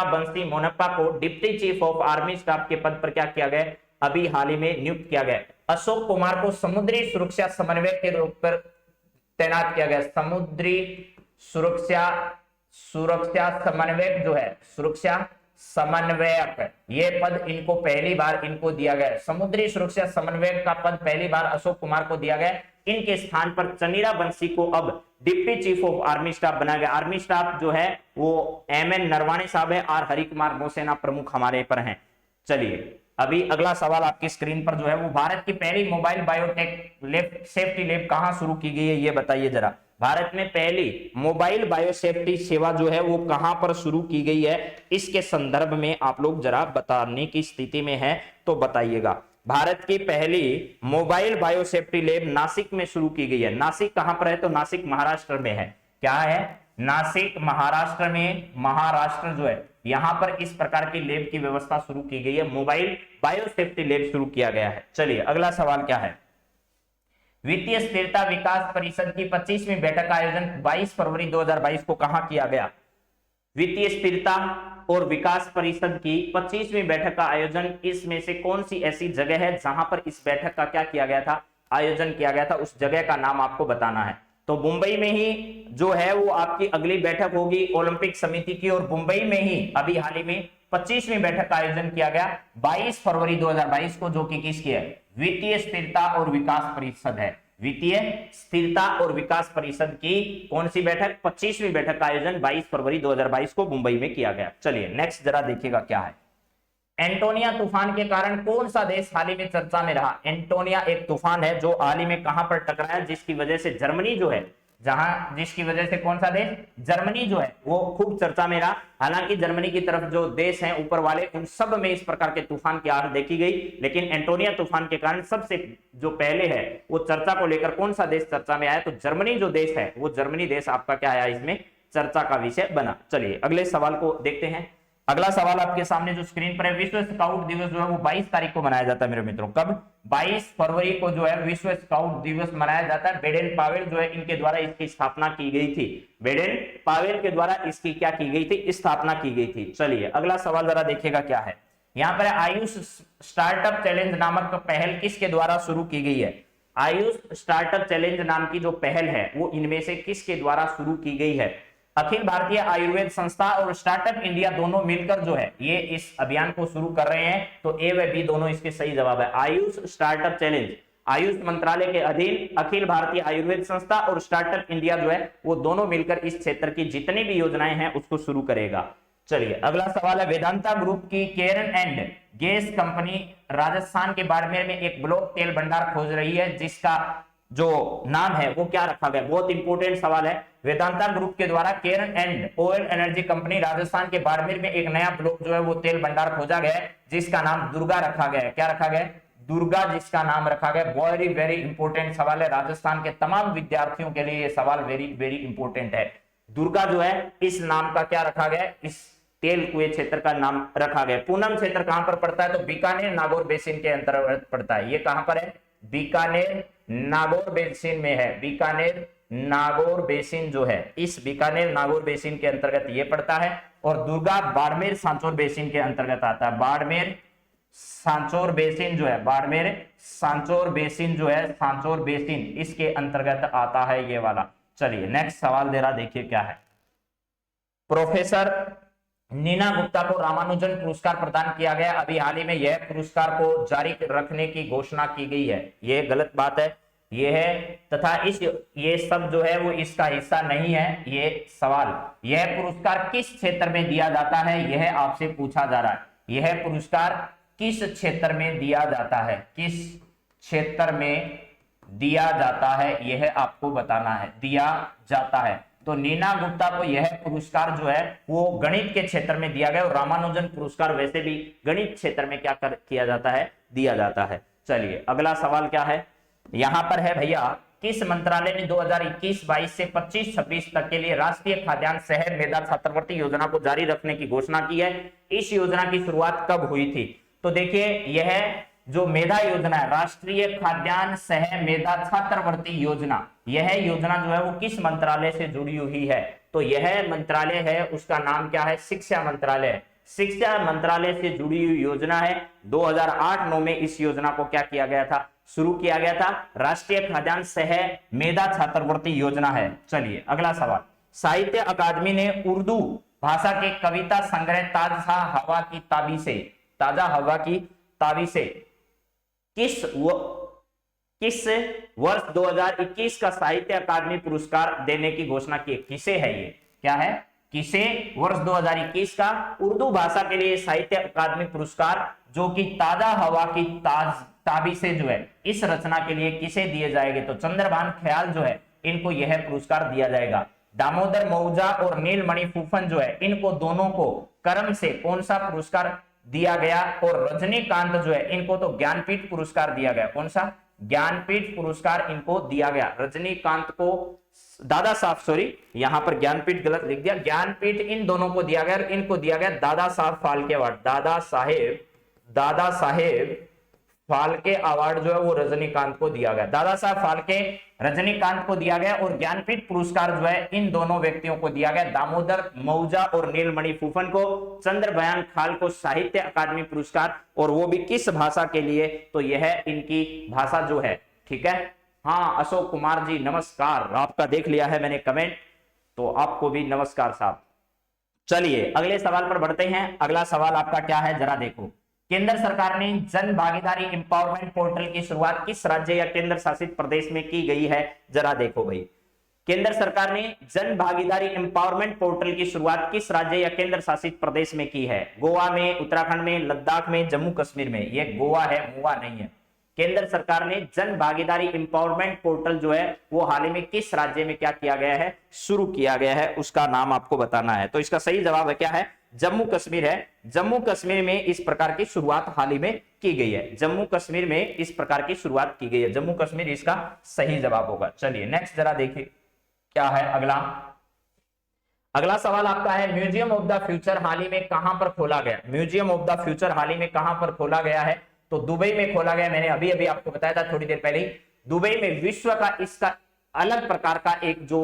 बंसी मोनप्पा को deputy chief of army staff के पद पर क्या किया गया? अभी हाल ही में नियुक्त किया गया। अशोक कुमार को समुद्री सुरक्षा समन्वयक के रूप पर तैनात किया गया। समुद्री सुरक्षा समन्वयक जो है, सुरक्षा समन्वयक, ये पद इनको पहली बार इनको दिया गया। समुद्री सुरक्षा समन्वयक का पद पहली बार अशोक कुमार को दिया गया। इनके स्थान पर चन्नीरा बंसी को अब deputy chief of army staff बनाया गया। आर्मी स्टाफ जो है वो एमएन नरवाणे साहब है और हरिकुमार नौसेना प्रमुख हमारे पर हैं। चलिए अभी अगला सवाल आपकी स्क्रीन पर जो है वो, भारत की पहली मोबाइल बायोटेक सेफ्टी लैब कहां शुरू की गई है, ये बताइए जरा। भारत में पहली मोबाइल बायोसेफ्टी सेवा जो है वो कहां पर शुरू की गई है, इसके संदर्भ में आप लोग जरा बताने की स्थिति में है तो बताइएगा। भारत की पहली मोबाइल बायोसेफ्टी लैब नासिक में शुरू की गई है। नासिक कहां पर है? तो नासिक महाराष्ट्र में है। क्या है? नासिक महाराष्ट्र में, महाराष्ट्र जो है यहां पर इस प्रकार की लैब की व्यवस्था शुरू की गई है, मोबाइल बायोसेफ्टी लैब शुरू किया गया है। चलिए अगला सवाल क्या है, वित्तीय स्थिरता विकास परिषद की 25वीं बैठक का आयोजन 22 फरवरी 2022 को कहां किया गया? वित्तीय स्थिरता और विकास परिषद की 25वीं बैठक का आयोजन इसमें से कौन सी ऐसी जगह है जहां पर इस बैठक का क्या किया गया था? आयोजन किया गया था। उस जगह का नाम आपको बताना है। तो मुंबई में ही जो है वो आपकी अगली बैठक होगी ओलंपिक समिति की, और मुंबई में ही अभी हाल ही में 25वीं बैठक का आयोजन किया गया 22 फरवरी 2022 को, जो कि किसकी है? वित्तीय स्थिरता और विकास परिषद है। वित्तीय स्थिरता और विकास परिषद की कौन सी बैठक? 25वीं बैठक का आयोजन 22 फरवरी 2022 को मुंबई में किया गया। चलिए नेक्स्ट जरा देखिएगा क्या है, एंटोनिया तूफान के कारण कौन सा देश हाल ही में चर्चा में रहा? एंटोनिया एक तूफान है जो हाल ही में कहां पर टकराया, जिसकी वजह से जर्मनी जो है, जिसकी वजह से कौन सा देश? जर्मनी जो है वो खूब चर्चा में रहा। हालांकि जर्मनी की तरफ जो देश हैं ऊपर वाले, उन सब में इस प्रकार के तूफान की आहट देखी गई, लेकिन एंटोनिया तूफान के कारण सबसे जो पहले है वो चर्चा को लेकर कौन सा देश चर्चा में आया? तो जर्मनी जो देश है वो जर्मनी देश आपका क्या आया, इसमें चर्चा का विषय बना। चलिए अगले सवाल को देखते हैं। अगला सवाल आपके सामने जो स्क्रीन पर है, विश्व स्काउट दिवस जो है वो 22 तारीख को मनाया जाता है मेरे मित्रों। कब? 22 फरवरी को जो है विश्व स्काउट दिवस मनाया जाता है। बेडेन पावेल जो है इनके द्वारा इसकी स्थापना की गई थी। बेडेन पावेल के द्वारा इसकी क्या की गई थी? स्थापना की गई थी। चलिए अगला सवाल जरा देखिएगा क्या है, यहाँ पर आयुष स्टार्टअप चैलेंज नामक पहल किसके द्वारा शुरू की गई है? आयुष स्टार्टअप चैलेंज नाम की जो पहल है वो इनमें से किसके द्वारा शुरू की गई है? अखिल भारतीय आयुर्वेद संस्था और स्टार्टअप इंडिया दोनों मिलकर जो है ये इस अभियान को शुरू कर रहे हैं। तो ए व बी दोनों इसके सही जवाब है। आयुष स्टार्टअप चैलेंज आयुष मंत्रालय के अधीन अखिल भारतीय आयुर्वेद संस्था और स्टार्टअप इंडिया जो है वो दोनों मिलकर इस क्षेत्र की जितनी भी योजनाएं हैं उसको शुरू करेगा। चलिए अगला सवाल है, वेदांता ग्रुप की केरन एंड गैस कंपनी राजस्थान के बाड़मेर में एक ब्लॉक तेल भंडार खोज रही है, जिसका जो नाम है वो क्या रखा गया? बहुत इंपॉर्टेंट सवाल है। वेदांता ग्रुप के द्वारा Cairn and oil energy company Rajasthan के बाड़मेर में एक नया ब्लॉक जो है वो तेल भंडार खोजा गया है, जिसका नाम दुर्गा रखा गया है। क्या रखा गया? दुर्गा जिसका नाम रखा गया। वेरी वेरी इंपॉर्टेंट सवाल है, राजस्थान के तमाम विद्यार्थियों के लिए ये सवाल वेरी वेरी इंपॉर्टेंट है। दुर्गा जो है इस नाम का क्या रखा गया? इस तेल कुएं क्षेत्र का नाम रखा गया। पूनम क्षेत्र कहां पर पड़ता है? तो बीकानेर नागौर बेसिन के अंतर्गत पड़ता है। ये कहां पर है? बीकानेर नागौर बेसिन में है। बीकानेर नागौर बेसिन जो है, इस बीकानेर नागौर बेसिन के अंतर्गत ये पड़ता है। और दुर्गा बाड़मेर सांचौर बेसिन के अंतर्गत आता है। बाड़मेर सांचौर बेसिन जो है, बाड़मेर सांचौर बेसिन जो है, सांचौर बेसिन इसके अंतर्गत आता है ये वाला। चलिए नेक्स्ट सवाल दे रहा, देखिए क्या है। प्रोफेसर नीना गुप्ता को रामानुजन पुरस्कार प्रदान किया गया। अभी हाल ही में यह पुरस्कार को जारी रखने की घोषणा की गई है। यह गलत बात है, ये है तथा ये सब जो है वो इसका हिस्सा नहीं है। ये सवाल, यह पुरस्कार किस क्षेत्र में दिया जाता है, यह आपसे पूछा जा रहा है। यह पुरस्कार किस क्षेत्र में दिया जाता है, किस क्षेत्र में दिया जाता है, यह आपको बताना है। दिया जाता है तो नीना गुप्ता को यह पुरस्कार जो है वो गणित के क्षेत्र में दिया गया। और रामानुजन पुरस्कार वैसे भी गणित क्षेत्र में क्या किया जाता है, दिया जाता है। चलिए अगला सवाल क्या है, यहां पर है भैया, किस मंत्रालय ने 2021-22 से 25-26 तक के लिए राष्ट्रीय खाद्यान्न शहर मेधा छात्रवृत्ति योजना को जारी रखने की घोषणा की है? इस योजना की शुरुआत कब हुई थी? तो देखिए यह जो मेधा योजना है, राष्ट्रीय खाद्यान्न सह मेधा छात्रवृत्ति योजना, यह योजना जो है वो किस मंत्रालय से जुड़ी हुई है? तो यह मंत्रालय है, उसका नाम क्या है? शिक्षा मंत्रालय। शिक्षा मंत्रालय से जुड़ी हुई योजना है। 2008-9 में इस योजना को क्या किया गया था? शुरू किया गया था। राष्ट्रीय खाद्यान्न सह मेधा छात्रवृत्ति योजना है। चलिए अगला सवाल, साहित्य अकादमी ने उर्दू भाषा के कविता संग्रह ताजा हवा की ताबी से, ताजा हवा की ताबी से किस वर्ष 2021 का साहित्य अकादमी पुरस्कार देने की घोषणा की? किसे है ये? क्या है? किसे वर्ष 2021 का उर्दू भाषा के लिए साहित्य अकादमी पुरस्कार जो कि ताजा हवा की ताबी से जो है इस रचना के लिए किसे दिए जाएंगे? तो चंद्रभान ख्याल जो है इनको यह पुरस्कार दिया जाएगा। दामोदर मौजा और नीलमणि फूफन जो है इनको दोनों को कर्म से कौन सा पुरस्कार दिया गया? और रजनीकांत जो है इनको तो ज्ञानपीठ पुरस्कार दिया गया। कौन सा? ज्ञानपीठ पुरस्कार इनको दिया गया। रजनीकांत को दादा साहब, सॉरी यहां पर ज्ञानपीठ गलत लिख दिया, ज्ञानपीठ इन दोनों को दिया गया और इनको दिया गया दादा साहब फाल्के अवार्ड। दादा साहेब फाल्के अवार्ड जो है वो रजनीकांत को दिया गया। दादा साहब फाल्के रजनीकांत को दिया गया और ज्ञानपीठ पुरस्कार जो है इन दोनों व्यक्तियों को दिया गया, दामोदर मौजा और नीलमणि फूफन को। चंद्रभान ख्याल को साहित्य अकादमी पुरस्कार, और वो भी किस भाषा के लिए? तो यह इनकी भाषा जो है, ठीक है। हाँ अशोक कुमार जी नमस्कार, आपका देख लिया है मैंने कमेंट, तो आपको भी नमस्कार साहब। चलिए अगले सवाल पर बढ़ते हैं। अगला सवाल आपका क्या है जरा देखो। केंद्र सरकार ने जन भागीदारी एम्पावरमेंट पोर्टल की शुरुआत किस राज्य या केंद्र शासित प्रदेश में की गई है? जरा देखो भाई, केंद्र सरकार ने जन भागीदारी एम्पावरमेंट पोर्टल की शुरुआत किस राज्य या केंद्र शासित प्रदेश में की है? गोवा में, उत्तराखंड में, लद्दाख में, जम्मू कश्मीर में। यह गोवा है, मुआ नहीं है। केंद्र सरकार ने जन भागीदारी एम्पावरमेंट पोर्टल जो है वो हाल ही में किस राज्य में क्या किया गया है? शुरू किया गया है, उसका नाम आपको बताना है। तो इसका सही जवाब है क्या है? जम्मू कश्मीर है। जम्मू कश्मीर में इस प्रकार की शुरुआत हाल ही में की गई है। जम्मू कश्मीर में इस प्रकार की शुरुआत की गई है। जम्मू कश्मीर इसका सही जवाब होगा। चलिए नेक्स्ट जरा देखिए क्या है अगला सवाल आपका है, म्यूजियम ऑफ द फ्यूचर हाल ही में कहां पर खोला गया? म्यूजियम ऑफ द फ्यूचर हाल ही में कहां पर खोला गया है? तो दुबई में खोला गया। मैंने अभी अभी आपको बताया था थोड़ी देर पहले ही। दुबई में विश्व का इसका अलग प्रकार का एक जो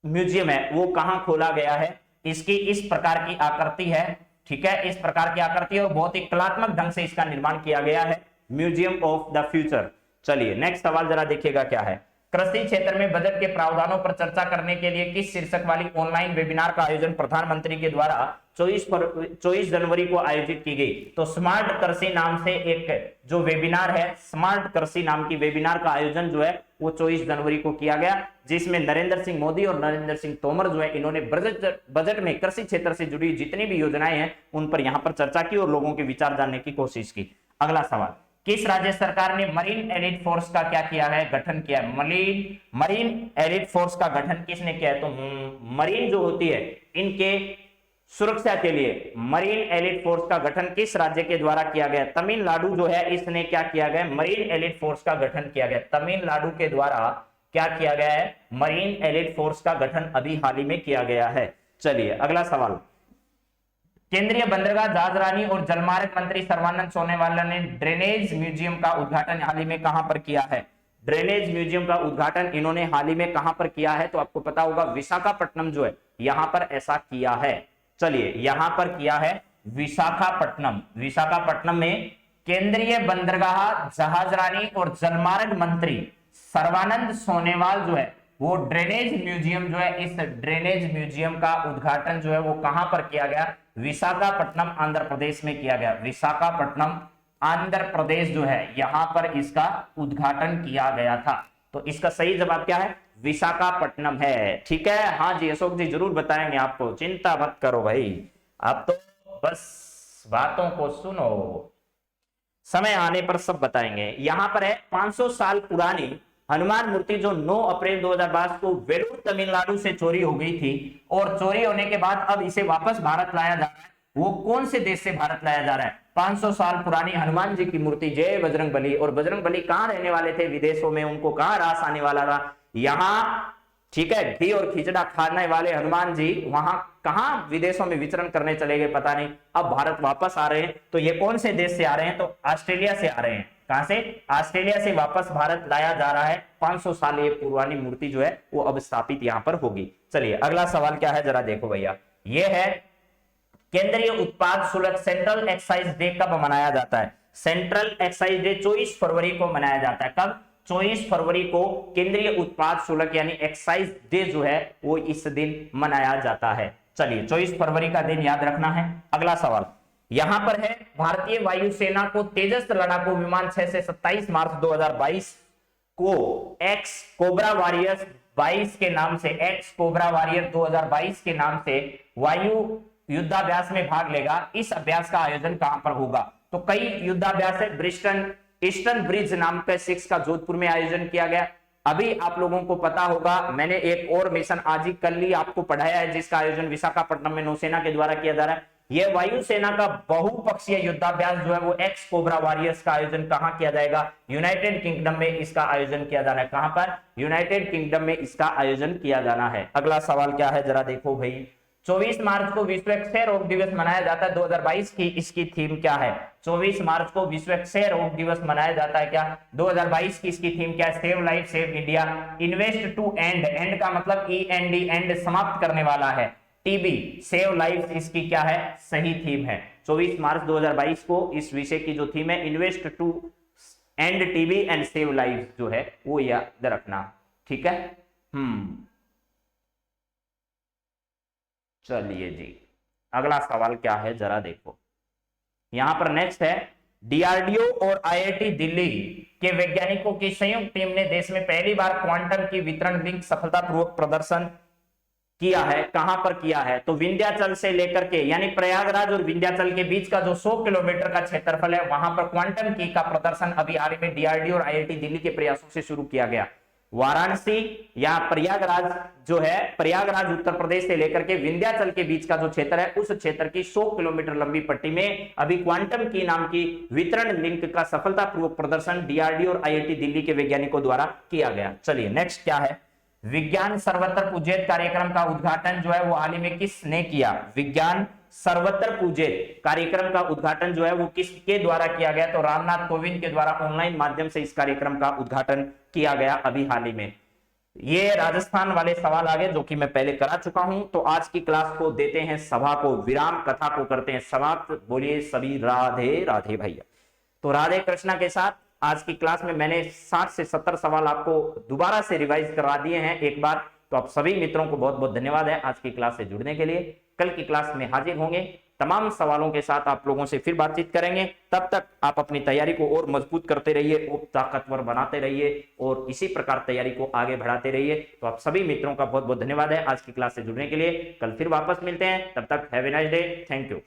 म्यूजियम है वो कहां खोला गया है? इसकी इस प्रकार की आकृति है, ठीक है, इस प्रकार की आकृति और बहुत ही कलात्मक ढंग से इसका निर्माण किया गया है, म्यूजियम ऑफ द फ्यूचर। चलिए नेक्स्ट सवाल जरा देखिएगा क्या है। कृषि क्षेत्र में बजट के प्रावधानों पर चर्चा करने के लिए किस शीर्षक वाली ऑनलाइन वेबिनार का आयोजन प्रधानमंत्री के द्वारा 24 जनवरी को आयोजित की गई? तो स्मार्ट कृषि नाम से एक जो वेबिनार है, स्मार्ट कृषि नाम की वेबिनार का आयोजन जो है वो 24 जनवरी को किया गया, जिसमें नरेंद्र सिंह मोदी और नरेंद्र सिंह तोमर जो है इन्होंने बजट में कृषि क्षेत्र से जुड़ी जितनी भी योजनाएं हैं उन पर यहां पर चर्चा की और लोगों के विचार जानने की कोशिश की। अगला सवाल, किस राज्य सरकार ने मरीन एलिट फोर्स का क्या किया है? गठन किया है। मरीन एलिट फोर्स का गठन किसने किया है? तो मरीन जो होती है इनके सुरक्षा के लिए मरीन एलिट फोर्स का गठन किस राज्य के द्वारा किया गया? तमिलनाडु जो है इसने क्या किया गया? मरीन एलिट फोर्स का गठन किया गया। तमिलनाडु के द्वारा क्या किया गया है? मरीन एलिट फोर्स का गठन अभी हाल ही में किया गया है। चलिए अगला सवाल, केंद्रीय बंदरगाह जहाजरानी और जलमार्ग मंत्री सर्बानंद सोनोवाल ने ड्रेनेज म्यूजियम का उद्घाटन हाल ही में कहां पर किया है? ड्रेनेज म्यूजियम का उद्घाटन इन्होंने हाल ही में कहां पर किया है? तो आपको पता होगा विशाखापट्टनम जो है यहां पर ऐसा किया है। चलिए यहां पर किया है विशाखापट्टनम। विशाखापट्टनम में केंद्रीय बंदरगाह जहाजरानी और जलमार्ग मंत्री सर्बानंद सोनोवाल जो है वो ड्रेनेज म्यूजियम जो है, इस ड्रेनेज म्यूजियम का उद्घाटन जो है वो कहां पर किया गया? विशाखापट्टनम आंध्र प्रदेश में किया गया। विशाखापट्टनम आंध्र प्रदेश जो है यहां पर इसका उद्घाटन किया गया था। तो इसका सही जवाब क्या है? विशाखापट्टनम है। ठीक है, हाँ जी अशोक जी जरूर बताएंगे आपको, चिंता मत करो भाई, आप तो बस बातों को सुनो, समय आने पर सब बताएंगे। यहां पर है 500 साल पुरानी हनुमान मूर्ति जो 9 अप्रैल 2022 को वेलूर तमिलनाडु से चोरी हो गई थी और चोरी होने के बाद अब इसे वापस भारत लाया जा रहा है। वो कौन से देश से भारत लाया जा रहा है? 500 साल पुरानी हनुमान जी की मूर्ति, जय बजरंगबली। और बजरंगबली कहां रहने वाले थे? विदेशों में। उनको कहां रास आने वाला था? यहां, ठीक है, घी और खिचड़ा खाने वाले हनुमान जी वहां कहां विदेशों में विचरण करने चले गए पता नहीं, अब भारत वापस आ रहे हैं। तो ये कौन से देश से आ रहे हैं? तो ऑस्ट्रेलिया से आ रहे हैं। कहां से? ऑस्ट्रेलिया से वापस भारत लाया जा रहा है। 500 साल ये पुरानी मूर्ति जो है वो अब स्थापित यहां पर होगी। चलिए अगला सवाल क्या है जरा देखो भैया, ये है केंद्रीय उत्पाद शुल्क सेंट्रल एक्साइज डे कब मनाया जाता है? सेंट्रल एक्साइज डे 24 फरवरी को मनाया जाता है। कब? 24 फरवरी को केंद्रीय उत्पाद शुल्क यानी एक्साइज डे जो है वो इस दिन मनाया जाता है। चलिए 24 फरवरी का दिन याद रखना है। अगला सवाल यहां पर है, भारतीय वायुसेना को तेजस लड़ाकू विमान 6 से 27 मार्च 2022 को एक्स कोबरा वॉरियर्स 22 के नाम से, एक्स कोबरा वॉरियर 2022 के नाम से वायु युद्धाभ्यास में भाग लेगा। इस अभ्यास का आयोजन कहां पर होगा? तो कई युद्धाभ्यास है, ब्रिस्टन ईस्टर्न ब्रिज नाम का 6 का जोधपुर में आयोजन किया गया। अभी आप लोगों को पता होगा मैंने एक और मिशन आज ही कल ही आपको पढ़ाया है जिसका आयोजन विशाखापट्टनम में नौसेना के द्वारा किया जा रहा है। यह वायुसेना का बहुपक्षीय युद्धाभ्यास जो है वो एक्स कोबरा वॉरियर्स का आयोजन कहां किया जाएगा? यूनाइटेड किंगडम में इसका आयोजन किया जाना है। कहां पर? यूनाइटेड किंगडम में इसका आयोजन किया जाना है। अगला सवाल क्या है जरा देखो भाई, 24 मार्च को विश्व क्षय रोग दिवस मनाया जाता है 2022 की, इसकी थीम क्या है? 24 मार्च को विश्व क्षय रोग दिवस मनाया जाता है क्या? 2022 की इसकी थीम क्या है? Save life save India, invest to end, end का मतलब END, एंड समाप्त करने वाला है, टीबी, सेव लाइफ इसकी क्या है? सही थीम है। 24 मार्च 2022 को इस विषय की जो थीम है invest to end TB and save life जो है वो याद रखना। ठीक है, चलिए जी अगला सवाल क्या है जरा देखो, यहां पर नेक्स्ट है, DRDO और IIT दिल्ली के वैज्ञानिकों की संयुक्त टीम ने देश में पहली बार क्वांटम की वितरण लिंक सफलतापूर्वक प्रदर्शन किया है। कहां पर किया है? तो विंध्याचल से लेकर के यानी प्रयागराज और विंध्याचल के बीच का जो 100 किलोमीटर का क्षेत्रफल है वहां पर क्वांटम की का प्रदर्शन अभी हाल में DRDO और IIT दिल्ली के प्रयासों से शुरू किया गया। वाराणसी या प्रयागराज जो है, प्रयागराज उत्तर प्रदेश से लेकर के विंध्याचल के बीच का जो क्षेत्र है उस क्षेत्र की 100 किलोमीटर लंबी पट्टी में अभी क्वांटम की नाम की वितरण लिंक का सफलतापूर्वक प्रदर्शन DRDO और IIT दिल्ली के वैज्ञानिकों द्वारा किया गया। चलिए नेक्स्ट क्या है, विज्ञान सर्वत्र पूज्यत कार्यक्रम का उद्घाटन जो है वो हाल ही में किसने किया? विज्ञान सर्वत्र पूज्यत कार्यक्रम का उद्घाटन जो है वो किसके द्वारा किया गया? तो रामनाथ कोविंद के द्वारा ऑनलाइन माध्यम से इस कार्यक्रम का उद्घाटन किया गया अभी हाल ही में। ये राजस्थान वाले सवाल आ गए जो कि मैं पहले करा चुका हूं। तो आज की क्लास को देते हैं सभा को विराम, कथा को करते हैं समाप्त। बोलिए सभी राधे राधे भैया। तो राधे कृष्णा के साथ आज की क्लास में मैंने 60 से 70 सवाल आपको दोबारा से रिवाइज करवा दिए हैं एक बार। तो आप सभी मित्रों को बहुत बहुत धन्यवाद है आज की क्लास से जुड़ने के लिए। कल की क्लास में हाजिर होंगे, तमाम सवालों के साथ आप लोगों से फिर बातचीत करेंगे। तब तक आप अपनी तैयारी को और मजबूत करते रहिए और ताकतवर बनाते रहिए और इसी प्रकार तैयारी को आगे बढ़ाते रहिए। तो आप सभी मित्रों का बहुत बहुत धन्यवाद है आज की क्लास से जुड़ने के लिए। कल फिर वापस मिलते हैं, तब तक have a nice day, thank you.